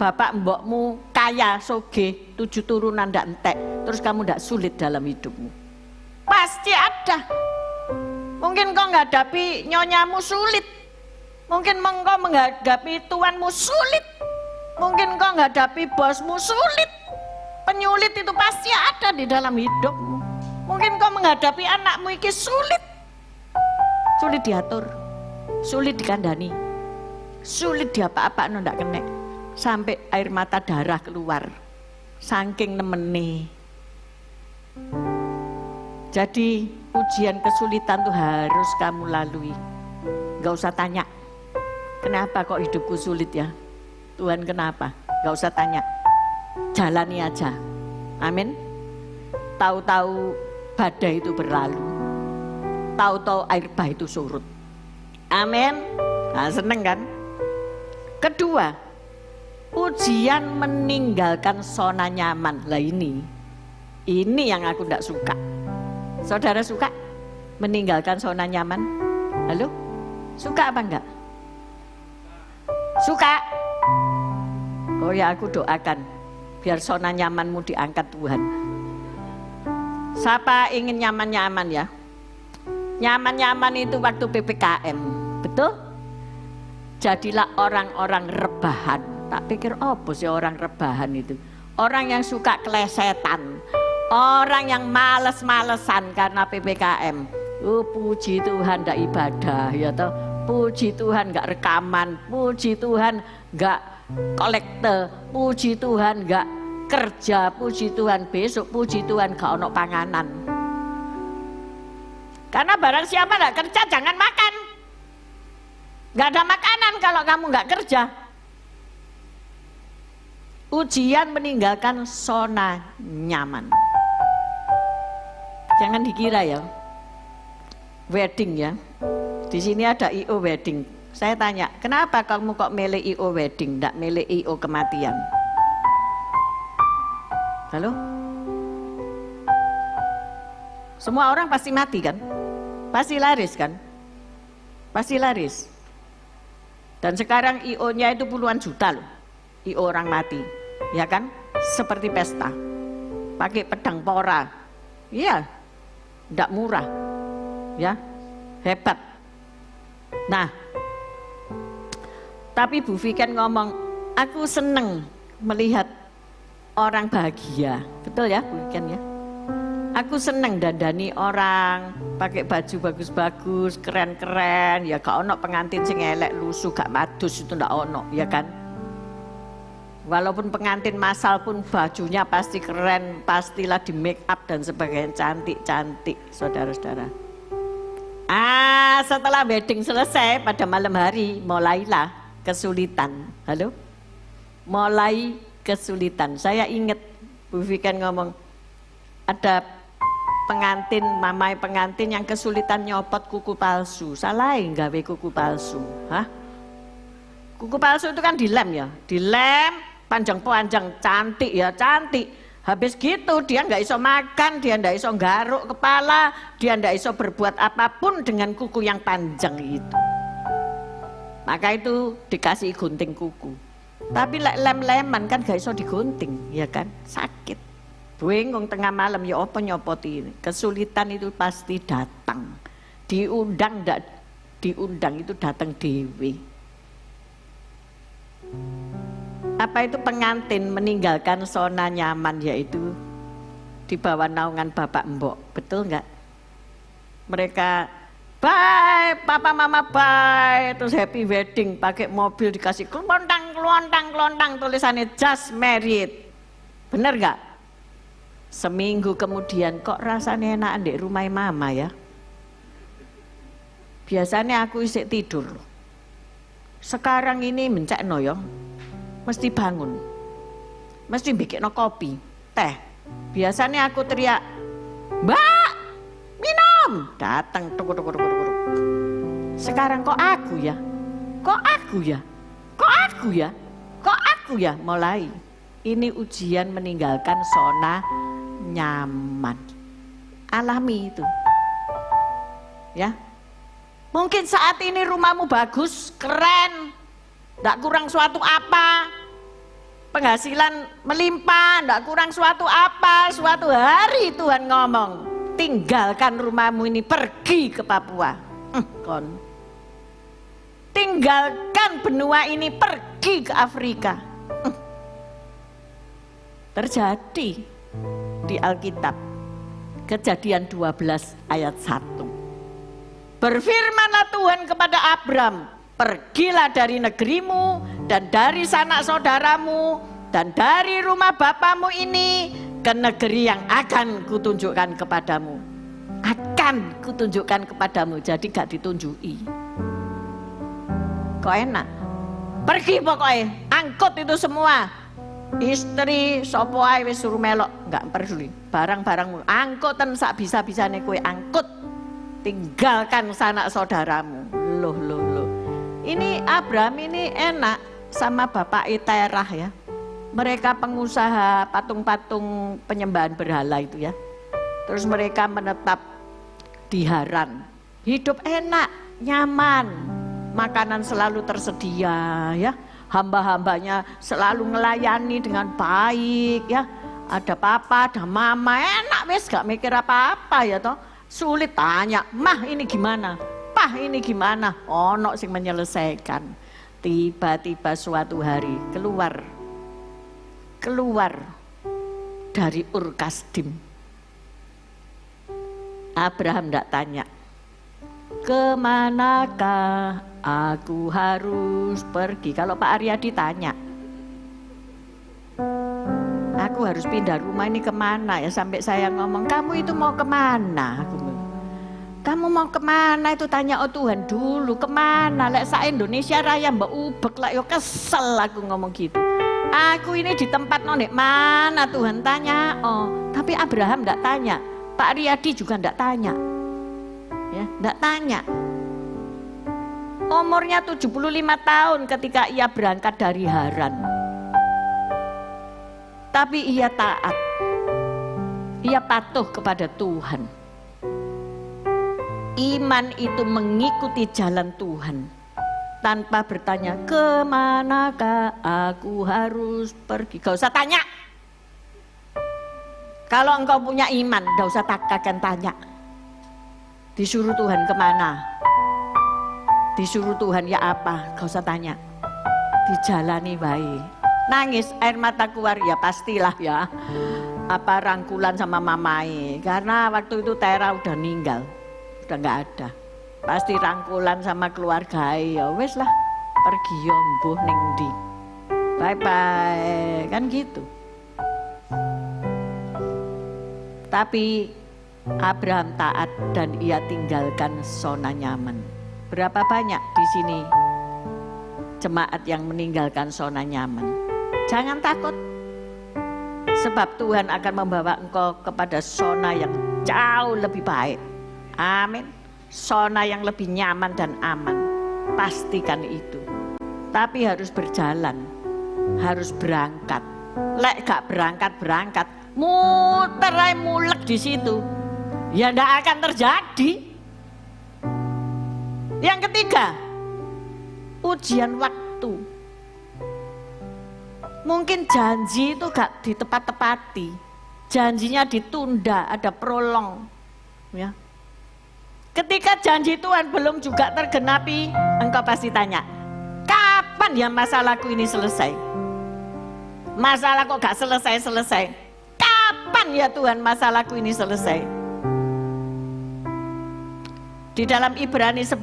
A: bapak mbokmu kaya, sogeh, 7 turunan ndak entek, terus kamu ndak sulit dalam hidupmu. Pasti ada. Mungkin kau menghadapi nyonyamu sulit. Mungkin kau menghadapi tuanmu sulit. Mungkin kau menghadapi bosmu sulit. Penyulit itu pasti ada di dalam hidupmu. Mungkin kau menghadapi anakmu iki sulit. Sulit diatur, sulit dikandani, sulit diapa-apa ndak kena. Sampai air mata darah keluar, saking nemeni. Jadi ujian kesulitan tuh harus kamu lalui. Gak usah tanya, kenapa kok hidupku sulit ya? Tuhan kenapa? Gak usah tanya, jalani aja. Amin. Tahu-tahu badai itu berlalu, tahu-tahu air bah itu surut. Amin. Nah, seneng kan? Kedua, ujian meninggalkan zona nyaman. Lah ini yang aku tidak suka. Saudara suka meninggalkan zona nyaman? Halo? Suka apa enggak? Suka? Oh ya, aku doakan biar zona nyamanmu diangkat Tuhan. Siapa ingin nyaman-nyaman ya? Nyaman-nyaman itu waktu PPKM, betul? Jadilah orang-orang rebahan. Tak pikir apa sih orang rebahan itu? Orang yang suka kelesetan, orang yang males-malesan karena PPKM. Puji Tuhan ndak ibadah, ya toh. Puji Tuhan nggak rekaman, puji Tuhan nggak kolekte, puji Tuhan nggak kerja, puji Tuhan besok, puji Tuhan gak ono panganan. Karena barang siapa nggak kerja jangan makan. Nggak ada makanan kalau kamu nggak kerja. Ujian meninggalkan zona nyaman. Jangan dikira ya, wedding ya. Di sini ada IO wedding. Saya tanya, kenapa kamu kok milih IO wedding, nggak milih IO kematian? Halo? Semua orang pasti mati kan? Pasti laris kan? Pasti laris. Dan sekarang IO-nya itu puluhan juta loh. IO orang mati. Ya kan? Seperti pesta. Pakai pedang pora. Iya. Tidak murah. Ya. Hebat. Nah. Tapi Bu Viken ngomong, aku seneng melihat orang bahagia. Betul ya Bu Viken ya? Aku seneng dandani orang, pakai baju bagus-bagus, keren-keren. Ya gak ono pengantin sing elek lusuh gak madus, itu ndak ono, ya kan? Walaupun pengantin masal pun bajunya pasti keren, pastilah di make up dan sebagainya, cantik-cantik, saudara-saudara. Setelah wedding selesai pada malam hari, mulailah kesulitan. Halo? Mulai kesulitan. Saya ingat Bu Viken ngomong, ada pengantin, mamai pengantin yang kesulitan nyopot kuku palsu. Salah gawe kuku palsu. Hah? Kuku palsu itu kan dilem ya, dilem panjang-panjang, cantik ya cantik. Habis gitu dia nggak iso makan, dia nggak iso garuk kepala, dia nggak iso berbuat apapun dengan kuku yang panjang itu. Maka itu dikasih gunting kuku. Tapi lem-leman kan gak iso digunting, ya kan? Sakit. Bingung tengah malam ya apa nyopoti. Kesulitan itu pasti datang. Diundang ndak diundang itu datang dewe. Apa itu pengantin meninggalkan zona nyaman, yaitu di bawah naungan bapak mbok, betul nggak? Mereka bye, papa mama bye, terus happy wedding, pakai mobil dikasih kelontang tulisannya just married, bener nggak? Seminggu kemudian kok rasanya enak di rumah mama ya, biasanya aku isik tidur. Sekarang ini mencekno ya, mesti bangun, mesti bikin kopi, teh. Biasanya aku teriak, "Mbak, minum!" Datang, tuk. Sekarang kok aku ya? Kok aku ya? Kok aku ya? Kok aku ya? Mulai. Ini ujian meninggalkan zona nyaman. Alami itu. Ya. Mungkin saat ini rumahmu bagus, keren, tidak kurang suatu apa, penghasilan melimpah, tidak kurang suatu apa. Suatu hari Tuhan ngomong, tinggalkan rumahmu ini, pergi ke Papua. Kon. Tinggalkan benua ini, pergi ke Afrika. Terjadi di Alkitab, Kejadian 12 ayat 1. Berfirmanlah Tuhan kepada Abram, pergilah dari negerimu dan dari sanak saudaramu dan dari rumah bapamu ini ke negeri yang akan kutunjukkan kepadamu. Akan kutunjukkan kepadamu, jadi gak ditunjuki. Kok enak? Pergi pokoknya, angkut itu semua. Istri, sopo ae wis suruh melok, gak peduli. Barang-barangmu, angkutan sak bisa-bisane kowe angkut. Tinggalkan sanak saudaramu. Loh. Ini Abraham ini enak sama bapak Terah ya. Mereka pengusaha patung-patung penyembahan berhala itu ya. Terus mereka menetap di Haran. Hidup enak, nyaman. Makanan selalu tersedia ya. Hamba-hambanya selalu melayani dengan baik ya. Ada papa, ada mama, enak wes gak mikir apa-apa ya toh. Sulit tanya, "Mah ini gimana? Pah ini gimana?" Ono sing menyelesaikan. Tiba-tiba suatu hari keluar dari Ur Kasdim. Abraham tidak tanya, "Kemanakah aku harus pergi?" Kalau Pak Aryadi tanya, "Aku harus pindah rumah ini kemana ya?" Sampai saya ngomong, "Kamu itu mau kemana?" "Kamu mau kemana itu tanya oh Tuhan dulu, kemana? Lek sa Indonesia Raya mbak ubek lah, yo kesel aku ngomong gitu. Aku ini di tempat nonek mana Tuhan tanya oh." Tapi Abraham tidak tanya, Pak Riyadi juga tidak tanya, ya tidak tanya. Umurnya 75 tahun ketika ia berangkat dari Haran. Tapi ia taat, ia patuh kepada Tuhan. Iman itu mengikuti jalan Tuhan tanpa bertanya, "Kemanakah aku harus pergi?" Gak usah tanya. Kalau engkau punya iman, gak usah kagak tanya. Disuruh Tuhan kemana? Disuruh Tuhan ya apa? Gak usah tanya. Dijalani baik. Nangis, air mata keluar ya pastilah ya. Apa rangkulan sama mamai. Karena waktu itu Tera udah meninggal. Udah nggak ada, pasti rangkulan sama keluarga ya wes lah, pergi yo mbuh ning ndi, bye bye kan gitu. Tapi Abraham taat dan ia tinggalkan zona nyaman. Berapa banyak di sini jemaat yang meninggalkan zona nyaman? Jangan takut, sebab Tuhan akan membawa engkau kepada zona yang jauh lebih baik. Amin. Zona yang lebih nyaman dan aman. Pastikan itu. Tapi harus berjalan, harus berangkat. Lek gak berangkat, muter aja mulek di situ, ya ndak akan terjadi. Yang ketiga, ujian waktu. Mungkin janji itu gak ditepat-tepati, janjinya ditunda, ada prolong, ya. Ketika janji Tuhan belum juga tergenapi, engkau pasti tanya, kapan ya masalahku ini selesai? Masalah kok gak selesai-selesai? Kapan ya Tuhan masalahku ini selesai? Di dalam Ibrani 11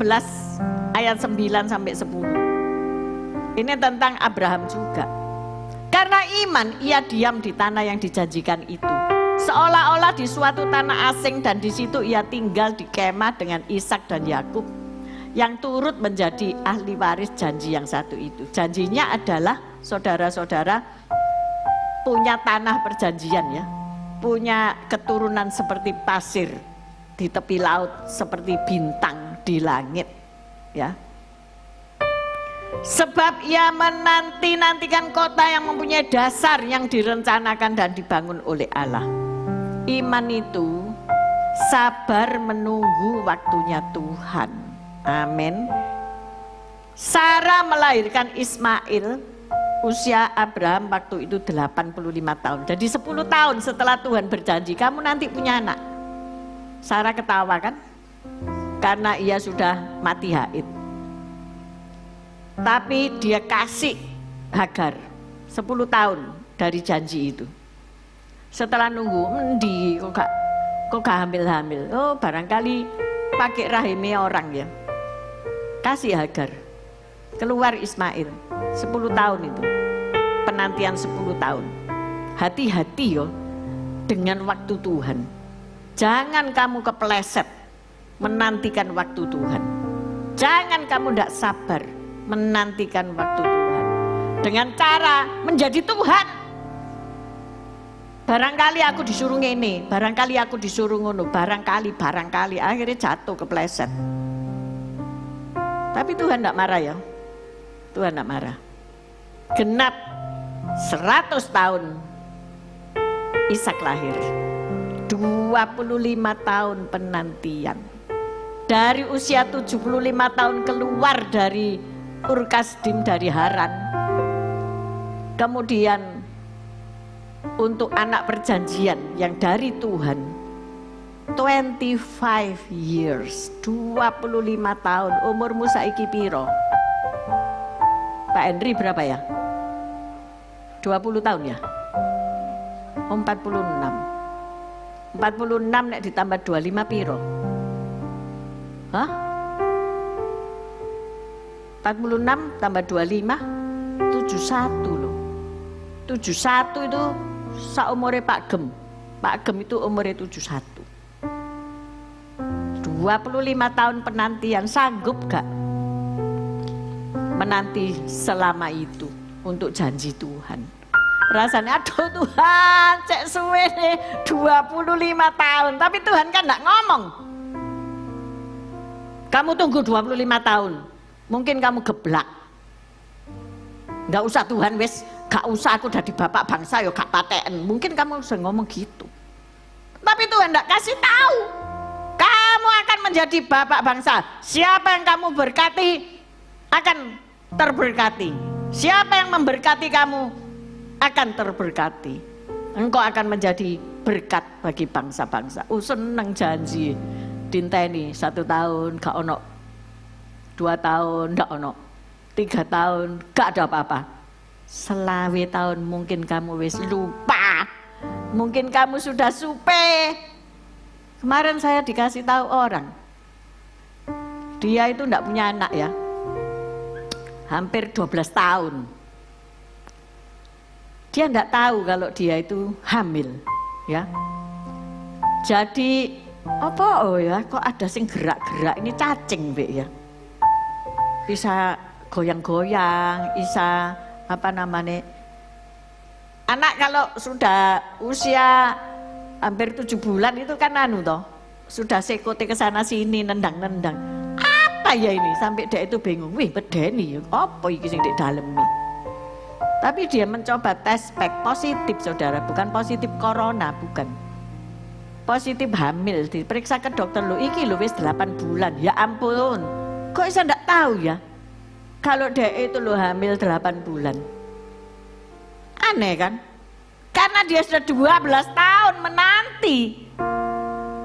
A: ayat 9 sampai 10. Ini tentang Abraham juga. Karena iman ia diam di tanah yang dijanjikan itu. Seolah-olah di suatu tanah asing dan di situ ia tinggal di kemah dengan Ishak dan Yakub. yang turut menjadi ahli waris janji yang satu itu. Janjinya adalah saudara-saudara punya tanah perjanjian ya, punya keturunan seperti pasir di tepi laut, seperti bintang di langit ya. Sebab ia menanti-nantikan kota yang mempunyai dasar yang direncanakan dan dibangun oleh Allah. Iman itu sabar menunggu waktunya Tuhan. Amin. Sarah melahirkan Ismail, usia Abraham waktu itu 85 tahun. Jadi 10 tahun setelah Tuhan berjanji, kamu nanti punya anak. Sarah ketawa kan? Karena ia sudah mati haid. Tapi dia kasih Hagar 10 tahun dari janji itu. Setelah nunggu, kok gak hamil-hamil? Oh barangkali pakai rahimnya orang ya. Kasih Hagar. Keluar Ismail 10 tahun itu. Penantian 10 tahun. Hati-hati yo dengan waktu Tuhan. Jangan kamu kepleset menantikan waktu Tuhan. Jangan kamu tidak sabar menantikan waktu Tuhan dengan cara menjadi Tuhan. Barangkali aku disuruh ini, barangkali aku disuruh ngono, barangkali akhirnya jatuh kepleset. Tapi Tuhan tidak marah ya. Tuhan tidak marah. Genap 100 tahun Ishak lahir. 25 tahun penantian. Dari usia 75 tahun keluar dari Ur-Kasdim dari Haran. Kemudian untuk anak perjanjian yang dari Tuhan 25 years, 25 tahun. Umurmu saiki piro? Pak Henry berapa ya? 20 tahun ya? 46 nek ditambah 25 piro? Hah? 46 tambah 25 71 loh. 71 itu saumure Pak Gem. Pak Gem itu umurnya 71. 25 tahun penantian, sanggup gak menanti selama itu untuk janji Tuhan? Rasanya aduh Tuhan cek suwe nih 25 tahun. Tapi Tuhan kan gak ngomong. Kamu tunggu 25 tahun. Mungkin kamu geblak. Gak usah Tuhan wes, gak usah aku jadi bapak bangsa yo gak paten. Mungkin kamu bisa ngomong gitu. Tapi Tuhan gak kasih tahu. Kamu akan menjadi bapak bangsa. Siapa yang kamu berkati akan terberkati. Siapa yang memberkati kamu akan terberkati. Engkau akan menjadi berkat bagi bangsa-bangsa. Oh seneng janji. Dinteni 1 tahun gak ono, 2 tahun gak ono, 3 tahun gak ada apa-apa. 20 tahun mungkin kamu wis lupa. Mungkin kamu sudah supe. Kemarin saya dikasih tahu orang, dia itu enggak punya anak ya, hampir 12 tahun. Dia enggak tahu kalau dia itu hamil ya. Jadi apa oh ya, kok ada sing gerak-gerak, ini cacing Mbak ya. Bisa goyang-goyang, bisa apa namanya. Anak kalau sudah usia hampir 7 bulan itu kan anu toh, sudah sekote ke sana sini nendang-nendang. Apa ya ini? Sampai dia itu bingung, wih bedeni, apa iki sing di dalem nih. Tapi dia mencoba tes spek positif saudara, bukan positif corona, bukan. Positif hamil, diperiksa ke dokter lo, iki lo wis 8 bulan, ya ampun. Kok bisa ndak tahu ya? Kalau dia itu lo hamil 8 bulan. Aneh kan? Karena dia sudah 12 tahun menanti.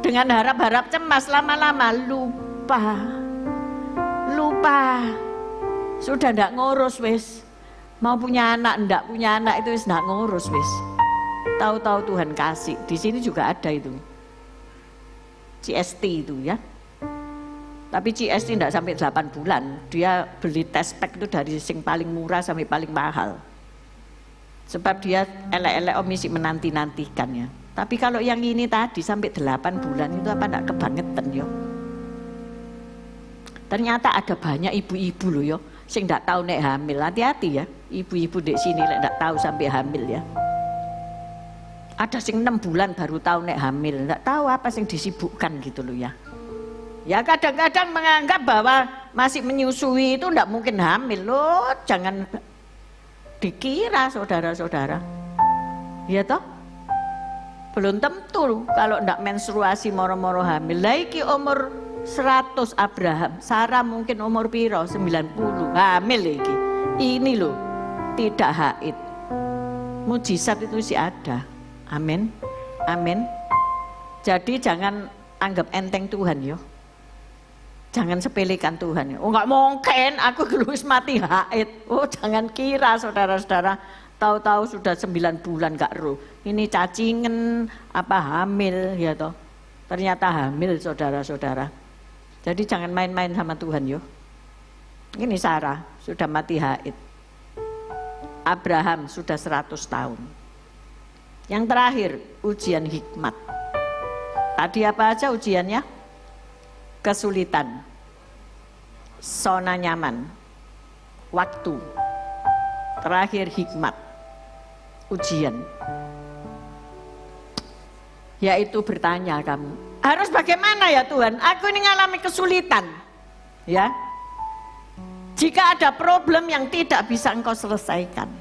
A: Dengan harap-harap cemas, lama-lama lupa. Sudah ndak ngurus wis. Mau punya anak, ndak punya anak itu wis ndak ngurus wis. Tahu-tahu Tuhan kasih. Di sini juga ada itu. CST itu ya. Tapi CST ndak sampai 8 bulan. Dia beli tes pack itu dari sing paling murah sampai paling mahal. Sebab dia elek-elek omisi menanti-nantikan ya. Tapi kalau yang ini tadi sampai 8 bulan itu apa enggak kebangetan yo. Ternyata ada banyak ibu-ibu loh ya, sing ndak tahu nek hamil. Hati-hati ya, ibu-ibu di sini ndak tahu sampai hamil ya. Ada sing 6 bulan baru tahu nek hamil, ndak tahu apa sing disibukkan gitu loh ya. Ya kadang-kadang menganggap bahwa masih menyusui itu ndak mungkin hamil loh, jangan dikira saudara-saudara. Ya toh? Belum tentu kalau ndak menstruasi moro-moro hamil. Lagi umur 100 Abraham, Sarah mungkin umur piro 90 hamil lagi. Ini loh tidak haid. Mujizat itu sih ada. Amin. Amin. Jadi jangan anggap enteng Tuhan yo. Jangan sepelekan Tuhan. Oh nggak mungkin aku harus mati haid. Oh jangan kira saudara-saudara. Tahu-tahu sudah 9 bulan gak roh. Ini cacingen apa hamil ya toh. Ternyata hamil saudara-saudara. Jadi jangan main-main sama Tuhan yo. Ini Sarah sudah mati haid. Abraham sudah 100 tahun. Yang terakhir ujian hikmat. Tadi apa aja ujiannya? Kesulitan, zona nyaman, waktu, terakhir hikmat, ujian. Yaitu bertanya kamu, harus bagaimana ya Tuhan? Aku ini ngalami kesulitan, ya. Jika ada problem yang tidak bisa engkau selesaikan,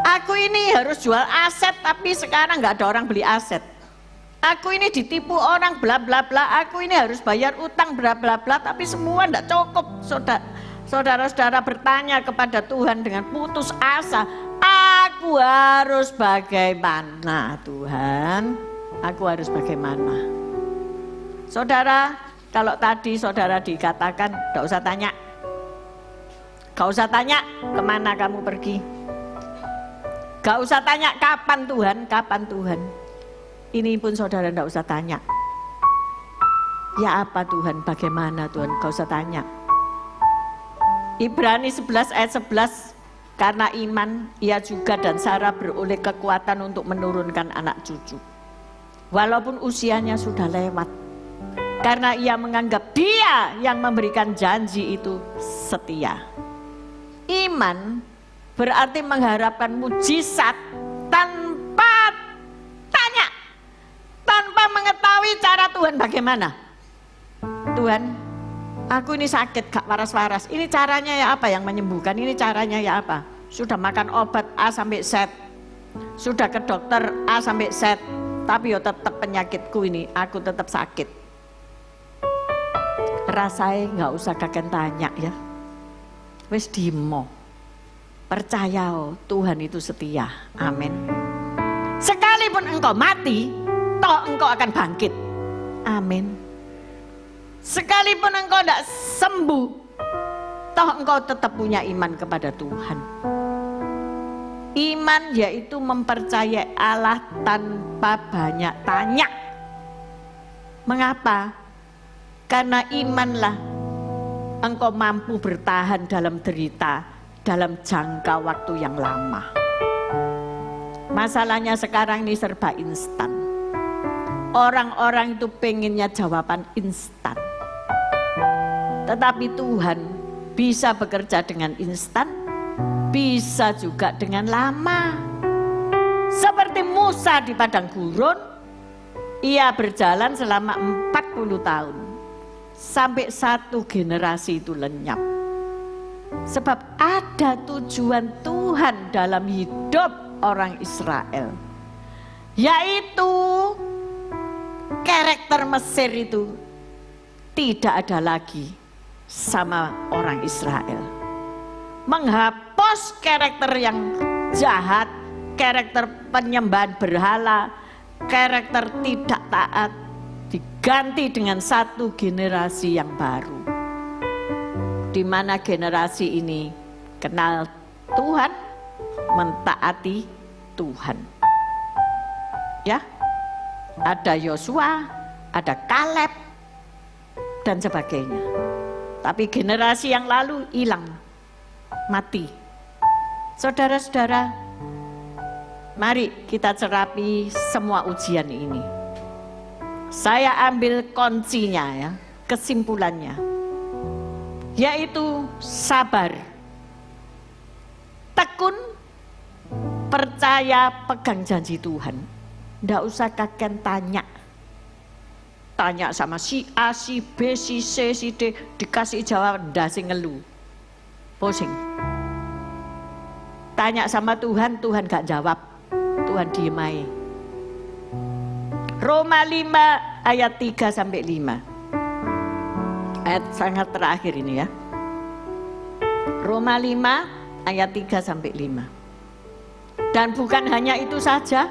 A: aku ini harus jual aset tapi sekarang nggak ada orang beli aset. Aku ini ditipu orang bla bla bla, aku ini harus bayar utang bla bla bla, tapi semua tidak cukup. Saudara-saudara bertanya kepada Tuhan dengan putus asa, aku harus bagaimana Tuhan? Aku harus bagaimana? Saudara, kalau tadi saudara dikatakan, tidak usah tanya. Gak usah tanya kemana kamu pergi. Gak usah tanya kapan Tuhan, kapan Tuhan. Ini pun saudara tidak usah tanya. Ya apa Tuhan, bagaimana Tuhan, gak usah tanya. Ibrani 11 ayat 11, karena iman ia juga dan Sarah beroleh kekuatan untuk menurunkan anak cucu. Walaupun usianya sudah lewat. Karena ia menganggap dia yang memberikan janji itu setia. Iman berarti mengharapkan mujizat tanpa tanya. Tanpa mengetahui cara Tuhan bagaimana. Tuhan, aku ini sakit gak waras-waras. Ini caranya ya apa yang menyembuhkan? Ini caranya ya apa? Sudah makan obat A sampai Z. Sudah ke dokter A sampai Z. Tapi yo tetap penyakitku ini, aku tetap sakit. Rasanya gak usah kakek tanya ya. Wes dimo. Percaya Tuhan itu setia. Amin. Sekalipun engkau mati, toh engkau akan bangkit. Amin. Sekalipun engkau tidak sembuh, toh engkau tetap punya iman kepada Tuhan. Iman yaitu mempercayai Allah tanpa banyak tanya. Mengapa? Karena imanlah engkau mampu bertahan dalam derita, dalam jangka waktu yang lama. Masalahnya sekarang ini serba instan. Orang-orang itu pengennya jawaban instan. Tetapi Tuhan bisa bekerja dengan instan, bisa juga dengan lama. Seperti Musa di padang gurun, ia berjalan selama 40 tahun. Sampai satu generasi itu lenyap. Sebab ada tujuan Tuhan dalam hidup orang Israel. Yaitu karakter Mesir itu tidak ada lagi sama orang Israel. Menghapus karakter yang jahat, karakter penyembahan berhala, karakter tidak taat, diganti dengan satu generasi yang baru. Di mana generasi ini kenal Tuhan, mentaati Tuhan. Ya, ada Yosua, ada Kaleb, dan sebagainya. Tapi generasi yang lalu hilang, mati. Saudara-saudara, mari kita cerapi semua ujian ini. Saya ambil kuncinya ya, kesimpulannya. yaitu sabar, tekun, percaya, pegang janji Tuhan. Nggak usah kakek tanya sama si A, si B, si C, si D, dikasih jawaban dasi ngeluh, pusing. Tanya sama Tuhan, Tuhan gak jawab, Tuhan diem aja. Roma 5 ayat 3-5. Ayat sangat terakhir ini ya. Roma 5 ayat 3-5. Dan bukan hanya itu saja,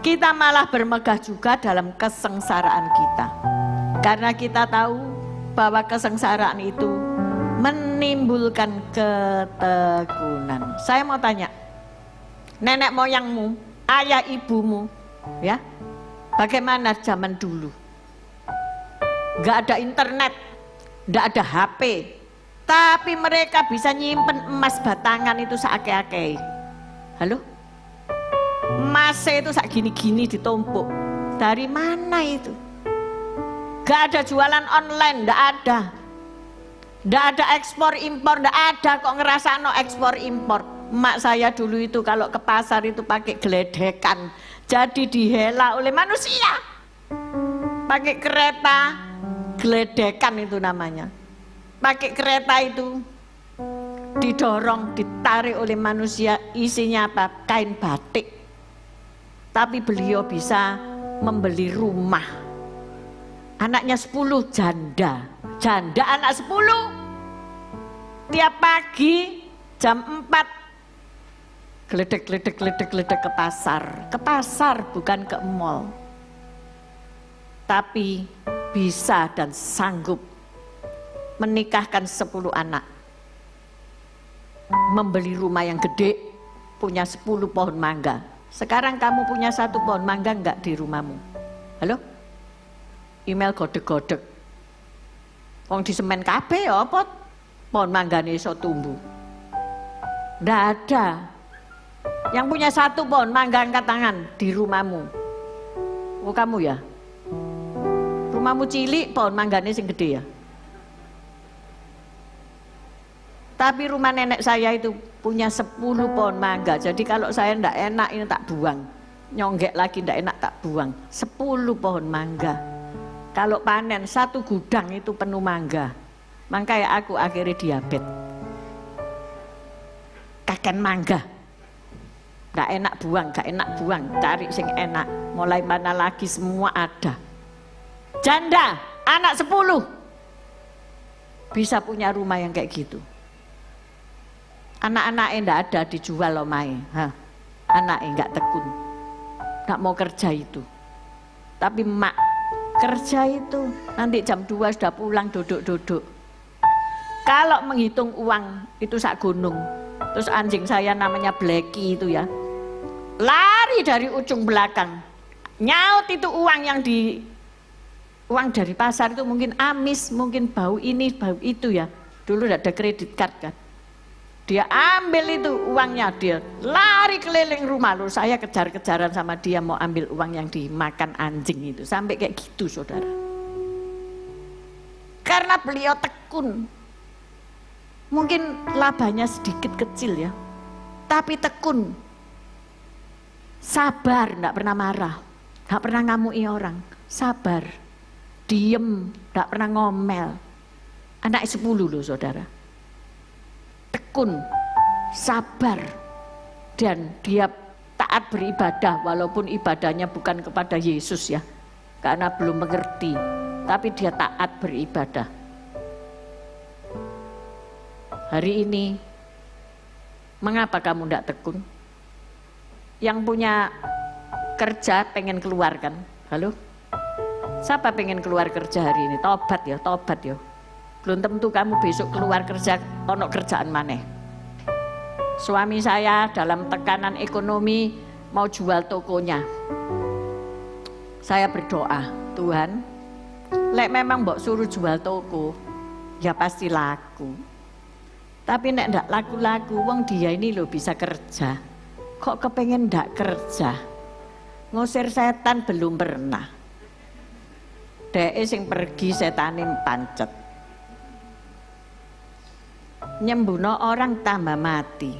A: kita malah bermegah juga dalam kesengsaraan kita. Karena kita tahu bahwa kesengsaraan itu menimbulkan ketekunan. Saya mau tanya, nenek moyangmu, ayah ibumu, ya, bagaimana zaman dulu? Gak ada internet, gak ada HP, tapi mereka bisa nyimpen emas batangan itu seake-ake. Halo? Emasnya itu sak gini-gini ditumpuk. Dari mana itu? Gak ada jualan online, gak ada. Gak ada ekspor impor, gak ada kok ngerasa no ekspor impor. Emak saya dulu itu kalau ke pasar itu pakai geledekan, jadi dihela oleh manusia. Pakai kereta, geledekan itu namanya. Pakai kereta itu didorong, ditarik oleh manusia, isinya apa? Kain batik. Tapi beliau bisa membeli rumah. Anaknya 10 janda. Janda anak 10. Tiap pagi jam 4 geledek ke pasar. Ke pasar bukan ke mall. Tapi bisa dan sanggup menikahkan 10 anak. Membeli rumah yang gede, punya 10 pohon mangga. Sekarang kamu punya 1 pohon mangga enggak di rumahmu? Halo? Email godek-godek. Wong di semen kabeh ya apa? Pohon manggane iso tumbuh. Ndak ada. Yang punya 1 pohon mangga angkat tangan di rumahmu. Oh kamu ya? Rumahmu cilik, pohon manggane sing gede ya? Tapi rumah nenek saya itu punya 10 pohon mangga. Jadi kalau saya ndak enak ini tak buang. Nyonggek lagi ndak enak tak buang. 10 pohon mangga. Kalau panen 1 gudang itu penuh mangga. Makanya aku akhirnya diabetes. Kaken mangga. Ndak enak buang, gak enak buang. Cari sing enak. Mulai mana lagi semua ada. Janda, anak 10. Bisa punya rumah yang kayak gitu. Anak-anaknya ndak ada dijual omahe. Anaknya nggak tekun, nggak mau kerja itu. Tapi mak kerja itu nanti jam 2 sudah pulang duduk-duduk. Kalau menghitung uang itu sak gunung. Terus anjing saya namanya Blacky itu ya, lari dari ujung belakang, nyaut itu uang dari pasar itu mungkin amis, mungkin bau ini bau itu ya. Dulu tidak ada kredit card kan. Dia ambil itu uangnya, dia lari keliling rumah. Lalu saya kejar-kejaran sama dia mau ambil uang yang dimakan anjing itu. Sampai kayak gitu saudara. Karena beliau tekun. Mungkin labanya sedikit kecil ya. Tapi tekun. Sabar, enggak pernah marah. Enggak pernah ngamui orang. Sabar. Diem, enggak pernah ngomel. Anak 10 loh saudara. Tekun, sabar, dan dia taat beribadah walaupun ibadahnya bukan kepada Yesus ya, karena belum mengerti, tapi dia taat beribadah. Hari ini, mengapa kamu tidak tekun? Yang punya kerja pengen keluar kan? Halo? Siapa pengen keluar kerja hari ini? Tobat ya, tobat ya. Belum tentu kamu besok keluar kerja, ono kerjaan maneh. Suami saya dalam tekanan ekonomi mau jual tokonya. Saya berdoa, Tuhan, lek memang mbok suruh jual toko, ya pasti laku. Tapi nek ndak laku-laku, wong dia ini loh bisa kerja. Kok kepengen ndak kerja? Ngusir setan belum pernah. Deke sing pergi setane pancet. nyembuhno orang tambah mati.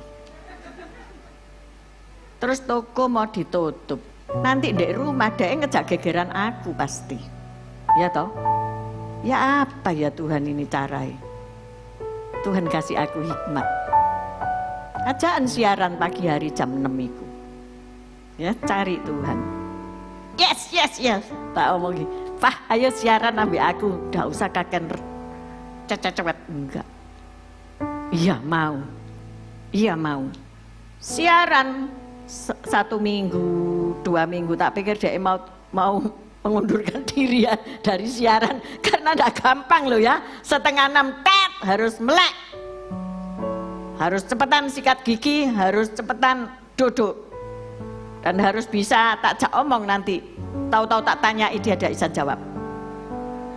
A: Terus toko mau ditutup. Nanti di rumah dia ngejak gegeran aku pasti. Ya toh? Ya apa ya Tuhan ini carai? Tuhan kasih aku hikmat. Ajaan siaran pagi hari jam 6 itu. Ya cari Tuhan. Yes. Tak omongi. Pak ayo siaran ambil aku. Udah usah kaken cewek. Enggak. Iya mau. Siaran 1 minggu, 2 minggu. Tak pikir dia mau mengundurkan diri ya dari siaran. Karena enggak gampang loh ya. 5:30 tet harus melek. Harus cepetan sikat gigi, harus cepetan duduk. Dan harus bisa tak jak omong nanti. Tahu-tahu tak tanya dia ada izin jawab.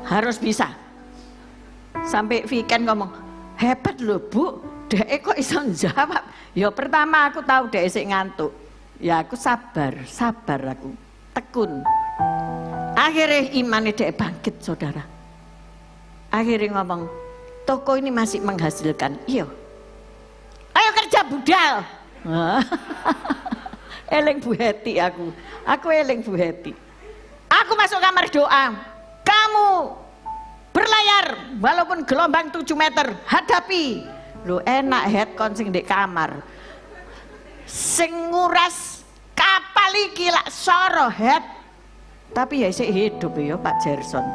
A: Harus bisa. Sampai weekend ngomong, hebat loh Bu, dek kok izin jawab. Ya pertama aku tahu dek isik ngantuk. Ya aku sabar aku. Tekun. Akhirnya imannya dek bangkit saudara. Akhirnya ngomong, toko ini masih menghasilkan. Iya. Ayo kerja budal. Eling Bu Heti aku eling Bu Heti. Aku masuk kamar doa. Kamu berlayar walaupun gelombang 7 meter, hadapi. Lu enak head kon sing di kamar. Sing nguras kapal iki lak soro head. Tapi ya isih hidup ya Pak Gerson.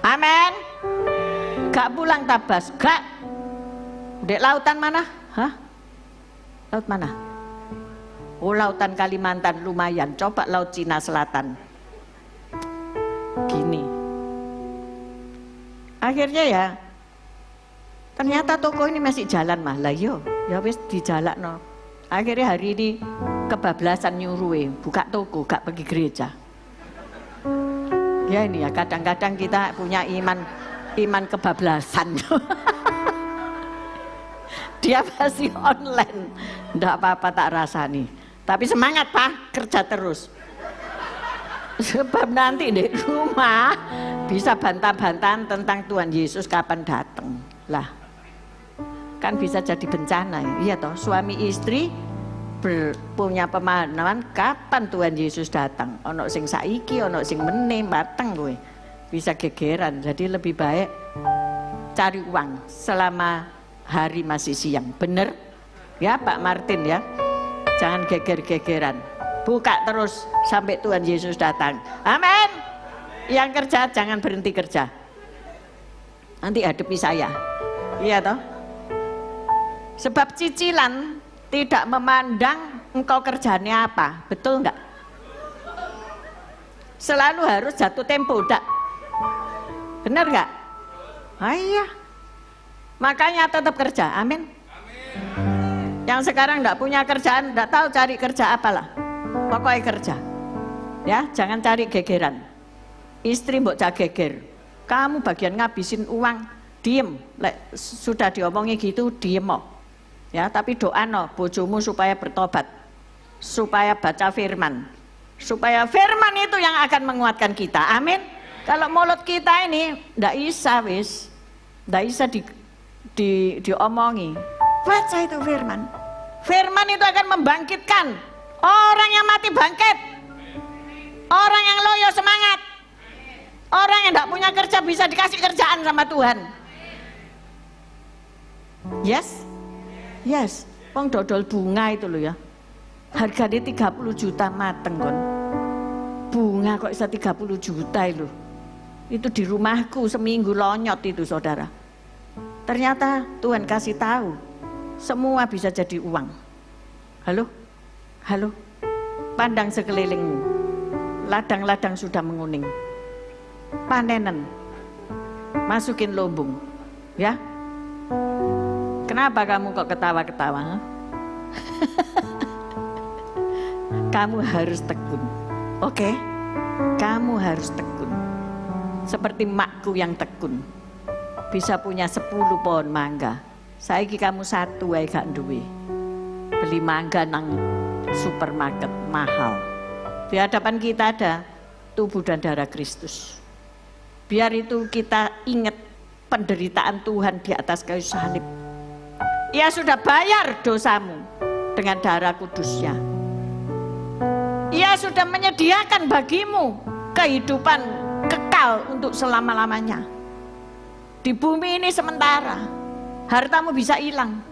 A: Amin. Gak pulang tabas, gak. Dek lautan mana? Hah? Laut mana? Oh lautan Kalimantan lumayan, coba laut Cina Selatan. Gini. Akhirnya ya, ternyata toko ini masih jalan malah yo. Ya wis dijalakno. Akhirnya hari ini kebablasan nyuruhe, buka toko, gak pergi gereja. Ya ini ya kadang-kadang kita punya iman kebablasan. Dia pasti online. Nggak apa-apa tak rasani. Tapi semangat Pak, kerja terus. Sebab nanti di rumah bisa bantah-bantahan tentang Tuhan Yesus kapan datang. Lah, kan bisa jadi bencana. Iya toh, suami istri punya pemahaman kapan Tuhan Yesus datang. Ono sing saiki, ono sing meneh bateng gue. Bisa gegeran. Jadi lebih baik cari uang selama hari masih siang. Bener? Ya Pak Martin ya. Jangan geger-gegeran. Buka terus sampai Tuhan Yesus datang. Amin. Yang kerja jangan berhenti kerja. Nanti hadapi saya. Iya toh? Sebab cicilan tidak memandang engkau kerjanya apa. Betul enggak? Selalu harus jatuh tempo, enggak? Benar enggak? Iya. Makanya tetap kerja. Amin. Yang sekarang enggak punya kerjaan, enggak tahu cari kerja apalah. Pokoknya kerja. Ya, jangan cari gegeran. Istri mbok cak geger. Kamu bagian ngabisin uang, diem. Lek sudah diomongi gitu, diem mo. Ya, tapi doa no bojomu supaya bertobat. Supaya baca firman. Supaya firman itu yang akan menguatkan kita. Amin. Kalau mulut kita ini enggak bisa wis. Enggak bisa diomongi. Baca itu firman. Firman itu akan membangkitkan orang yang mati bangkit. Orang yang loyo semangat. Orang yang tidak punya kerja bisa dikasih kerjaan sama Tuhan. Yes? Yes. Wong dodol bunga itu loh ya. Harganya 30 juta mateng kon. Bunga kok bisa 30 juta itu. Itu di rumahku seminggu lonyot itu saudara. Ternyata Tuhan kasih tahu semua bisa jadi uang. Halo? Halo? Pandang sekelilingmu. Ladang-ladang sudah menguning. Panenan. Masukin lumbung. Ya? Kenapa kamu kok ketawa-ketawa? Kamu harus tekun. Oke? Kamu harus tekun. Seperti makku yang tekun. Bisa punya 10 pohon mangga. Saiki kamu 1 wae gak duwe. Beli mangga nang supermarket mahal. Di hadapan kita ada tubuh dan darah Kristus. Biar itu kita ingat penderitaan Tuhan di atas kayu salib. Ia sudah bayar dosamu dengan darah kudusnya. Ia sudah menyediakan bagimu kehidupan kekal untuk selama-lamanya. Di bumi ini sementara, hartamu bisa hilang,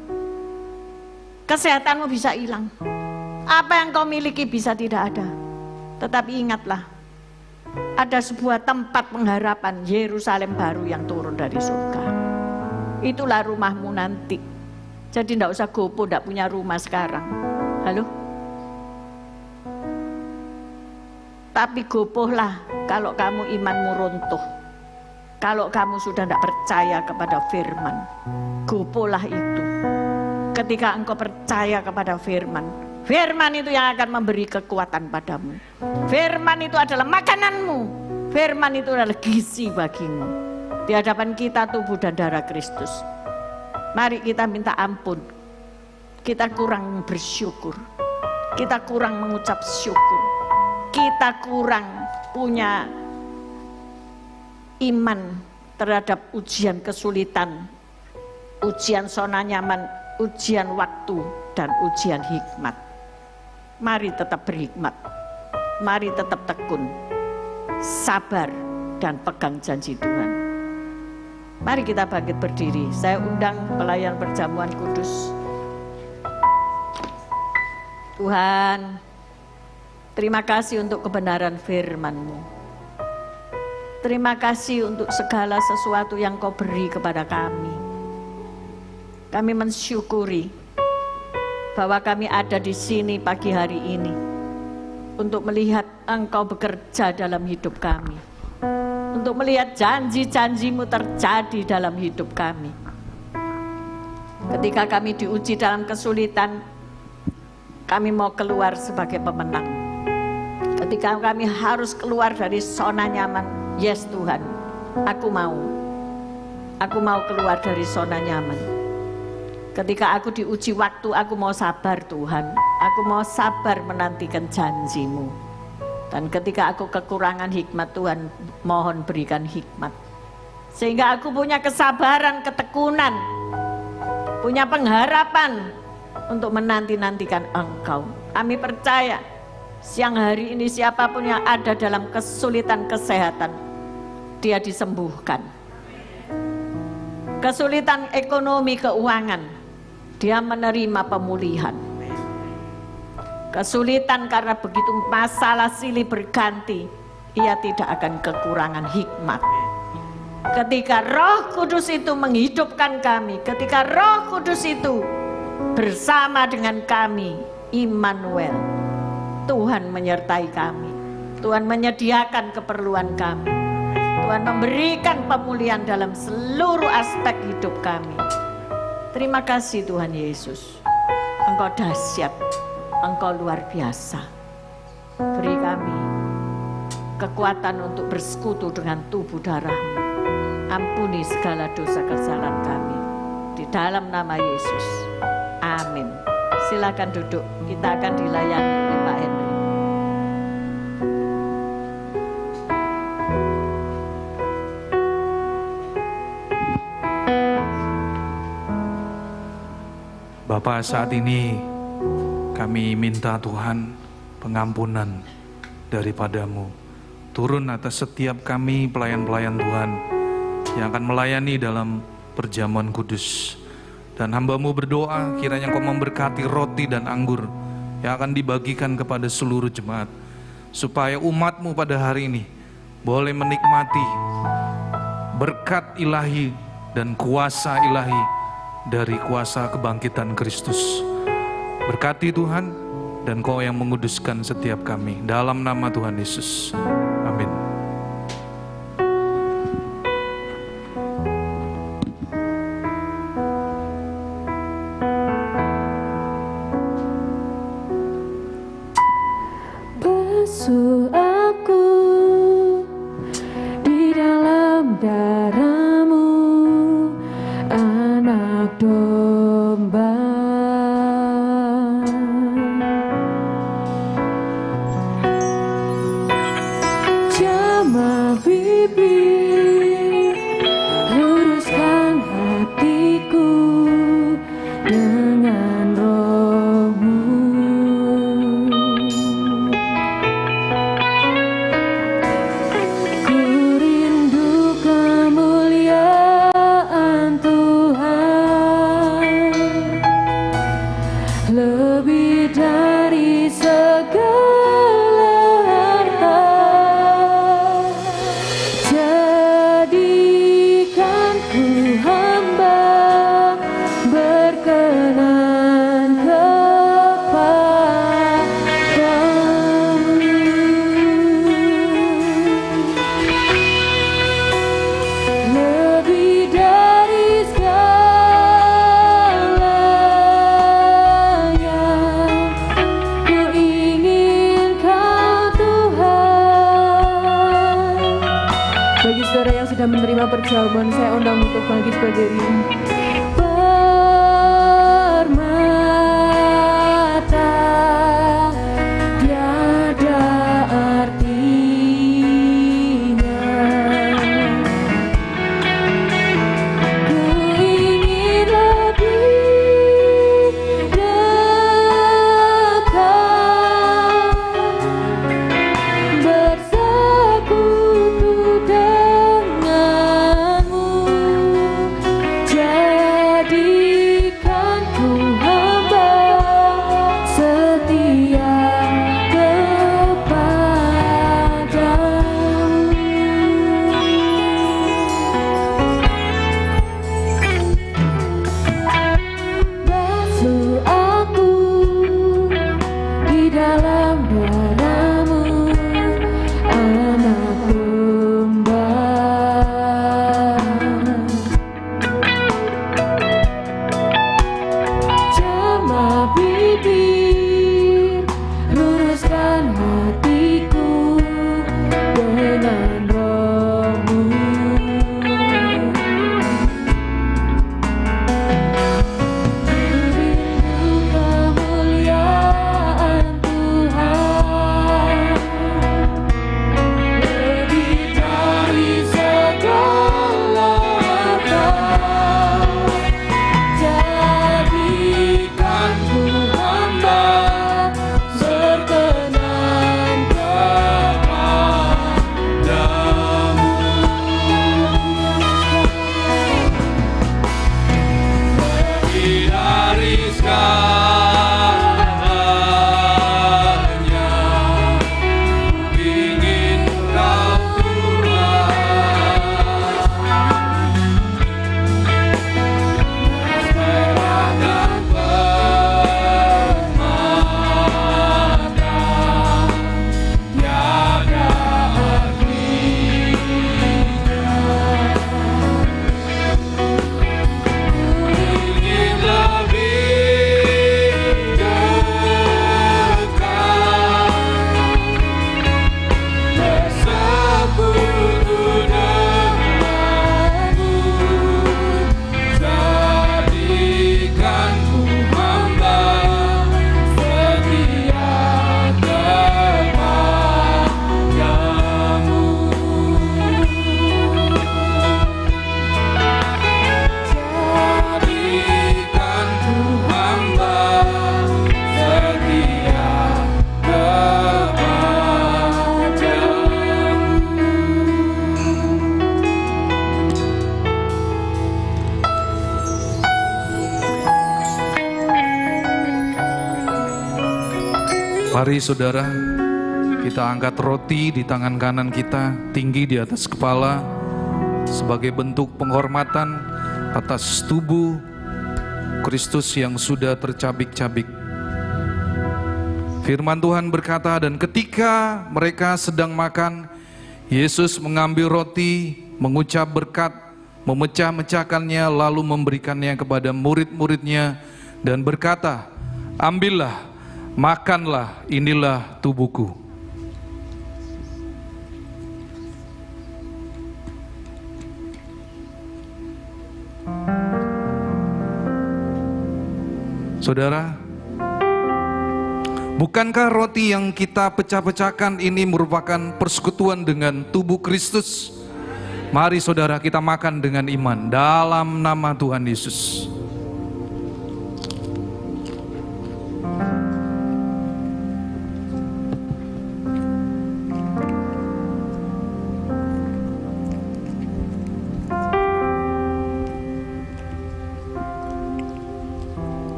A: kesehatanmu bisa hilang, apa yang kau miliki bisa tidak ada. Tetapi ingatlah, ada sebuah tempat pengharapan, Yerusalem baru yang turun dari surga. Itulah rumahmu nanti. Jadi tidak usah gopo, tidak punya rumah sekarang. Halo? Tapi gopohlah kalau kamu imanmu runtuh. Kalau kamu sudah tidak percaya kepada firman, gopohlah itu. Ketika engkau percaya kepada firman, firman itu yang akan memberi kekuatan padamu. Firman itu adalah makananmu. Firman itu adalah gizi bagimu. Di hadapan kita tubuh dan darah Kristus. Mari kita minta ampun. Kita kurang bersyukur. Kita kurang mengucap syukur. Kita kurang punya iman terhadap ujian kesulitan, ujian zona nyaman, ujian waktu, dan ujian hikmat. Mari tetap berhikmat. Mari tetap tekun, sabar, dan pegang janji Tuhan. Mari kita bangkit berdiri. Saya undang pelayan perjamuan kudus. Tuhan, terima kasih untuk kebenaran firman-Mu. Terima kasih untuk segala sesuatu yang Kau beri kepada kami. Kami mensyukuri bahwa kami ada di sini pagi hari ini untuk melihat Engkau bekerja dalam hidup kami. Untuk melihat janji-janji-Mu terjadi dalam hidup kami. Ketika kami diuji dalam kesulitan, kami mau keluar sebagai pemenang. Ketika kami harus keluar dari zona nyaman, yes Tuhan, aku mau. Aku mau keluar dari zona nyaman. Ketika aku diuji waktu, aku mau sabar Tuhan. Aku mau sabar menantikan janji-Mu. Dan ketika aku kekurangan hikmat, Tuhan mohon berikan hikmat. Sehingga aku punya kesabaran, ketekunan, punya pengharapan untuk menanti-nantikan Engkau. Kami percaya siang hari ini siapapun yang ada dalam kesulitan kesehatan, dia disembuhkan. Kesulitan ekonomi keuangan, dia menerima pemulihan. Kesulitan karena begitu masalah silih berganti, ia tidak akan kekurangan hikmat. Ketika Roh Kudus itu menghidupkan kami, ketika Roh Kudus itu bersama dengan kami, Immanuel, Tuhan menyertai kami. Tuhan menyediakan keperluan kami. Tuhan memberikan pemulihan dalam seluruh aspek hidup kami. Terima kasih Tuhan Yesus. Engkau dahsyat. Engkau luar biasa. Beri kami kekuatan untuk bersekutu dengan tubuh darah-Mu. Ampuni segala dosa kesalahan kami. Di dalam nama Yesus. Amin. Silakan duduk. Kita akan dilayani oleh Pak Henry.
I: Bapak, saat ini kami minta Tuhan pengampunan daripada-Mu turun atas setiap kami pelayan-pelayan Tuhan yang akan melayani dalam perjamuan kudus. Dan hamba-Mu berdoa kiranya Engkau memberkati roti dan anggur yang akan dibagikan kepada seluruh jemaat, supaya umat-Mu pada hari ini boleh menikmati berkat ilahi dan kuasa ilahi dari kuasa kebangkitan Kristus. Berkati Tuhan, dan Kau yang menguduskan setiap kami. Dalam nama Tuhan Yesus. Amin.
H: Basuh aku di dalam darah-Mu, anak domba. Jamah bibir, luruskan sudah menerima perjamuan, saya undang untuk bangkit berdiri.
I: Mari saudara, kita angkat roti di tangan kanan kita tinggi di atas kepala sebagai bentuk penghormatan atas tubuh Kristus yang sudah tercabik-cabik. Firman Tuhan berkata, dan ketika mereka sedang makan, Yesus mengambil roti, mengucap berkat, memecah-mecahkannya, lalu memberikannya kepada murid-muridnya dan berkata, ambillah, makanlah, inilah tubuhku. Saudara, bukankah roti yang kita pecah-pecahkan ini merupakan persekutuan dengan tubuh Kristus? Mari saudara, kita makan dengan iman dalam nama Tuhan Yesus.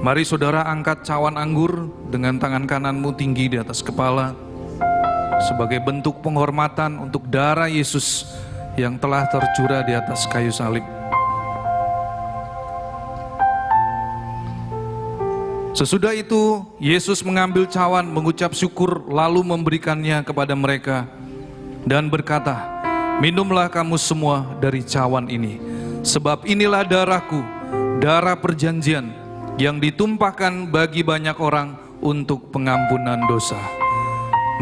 I: Mari saudara angkat cawan anggur dengan tangan kananmu tinggi di atas kepala sebagai bentuk penghormatan untuk darah Yesus yang telah tercurah di atas kayu salib. Sesudah itu Yesus mengambil cawan, mengucap syukur, lalu memberikannya kepada mereka dan berkata, minumlah kamu semua dari cawan ini, sebab inilah darahku, darah perjanjian yang ditumpahkan bagi banyak orang untuk pengampunan dosa.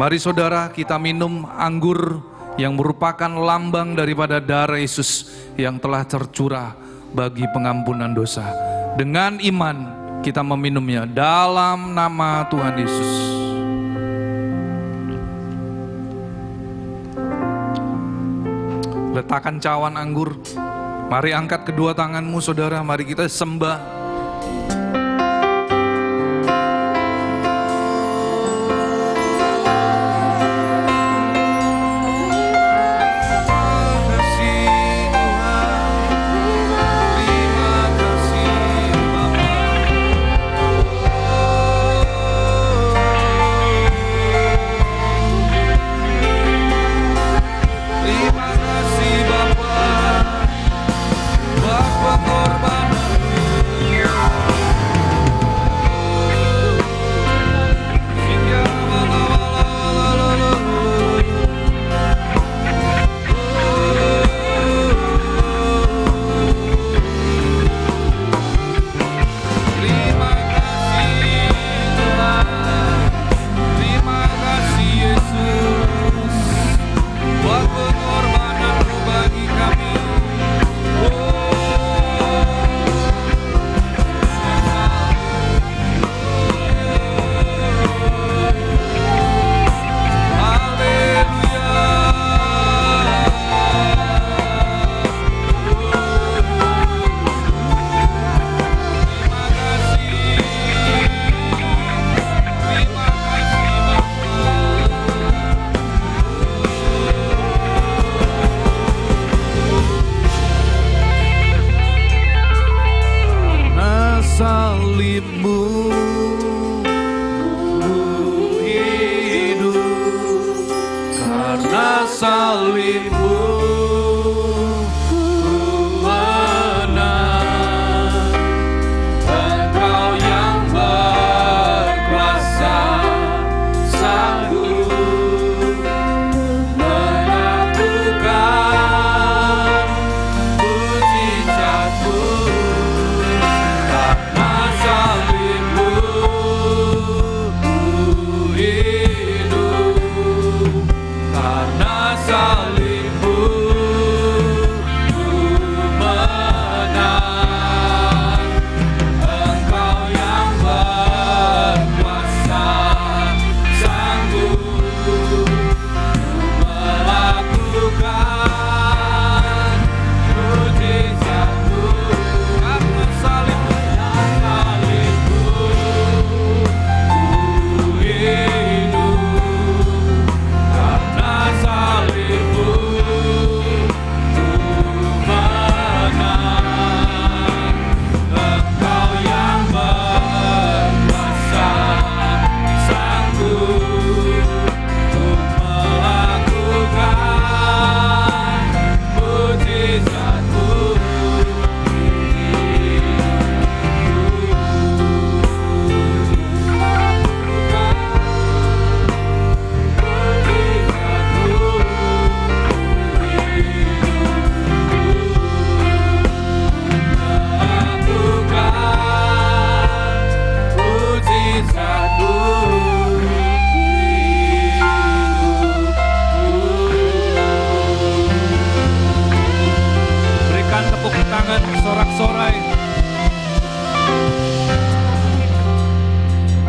I: Mari saudara, kita minum anggur yang merupakan lambang daripada darah Yesus yang telah tercurah bagi pengampunan dosa. Dengan iman kita meminumnya dalam nama Tuhan Yesus. Letakkan cawan anggur. Mari angkat kedua tanganmu saudara, mari kita sembah.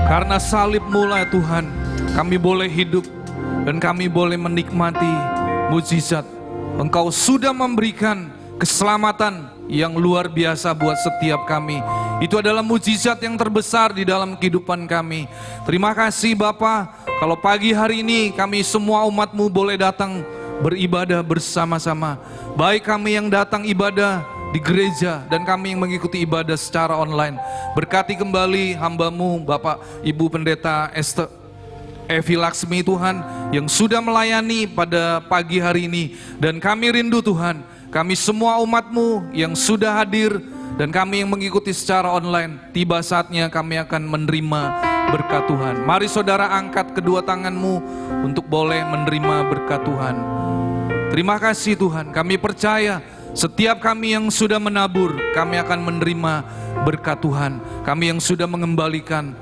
I: Karena salib-Mu lah Tuhan, kami boleh hidup dan kami boleh menikmati mukjizat. Engkau sudah memberikan keselamatan yang luar biasa buat setiap kami. Itu adalah mukjizat yang terbesar di dalam kehidupan kami. Terima kasih Bapa, kalau pagi hari ini kami semua umat-Mu boleh datang beribadah bersama-sama. Baik kami yang datang ibadah di gereja dan kami yang mengikuti ibadah secara online. Berkati kembali hamba-Mu Bapak Ibu Pendeta Esther Evi Laksmi Tuhan yang sudah melayani pada pagi hari ini. Dan kami rindu Tuhan, kami semua umat-Mu yang sudah hadir dan kami yang mengikuti secara online, tiba saatnya kami akan menerima berkat Tuhan. Mari saudara angkat kedua tanganmu untuk boleh menerima berkat Tuhan. Terima kasih Tuhan, kami percaya setiap kami yang sudah menabur, kami akan menerima berkat Tuhan. Kami yang sudah mengembalikan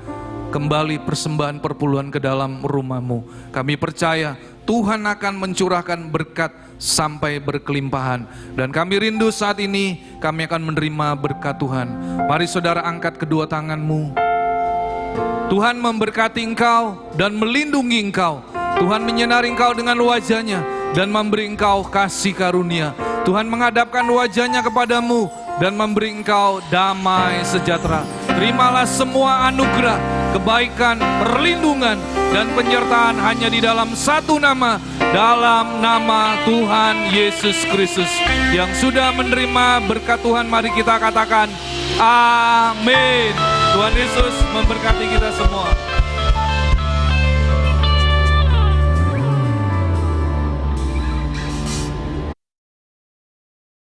I: kembali persembahan perpuluhan ke dalam rumah-Mu, kami percaya Tuhan akan mencurahkan berkat sampai berkelimpahan. Dan kami rindu saat ini kami akan menerima berkat Tuhan. Mari saudara angkat kedua tanganmu. Tuhan memberkati engkau dan melindungi engkau. Tuhan menyinari engkau dengan wajahnya dan memberi engkau kasih karunia. Tuhan menghadapkan wajahnya kepadamu dan memberi engkau damai sejahtera. Terimalah semua anugerah, kebaikan, perlindungan, dan penyertaan hanya di dalam satu nama, dalam nama Tuhan Yesus Kristus. Yang sudah menerima berkat Tuhan, mari kita katakan amin. Tuhan Yesus memberkati kita semua.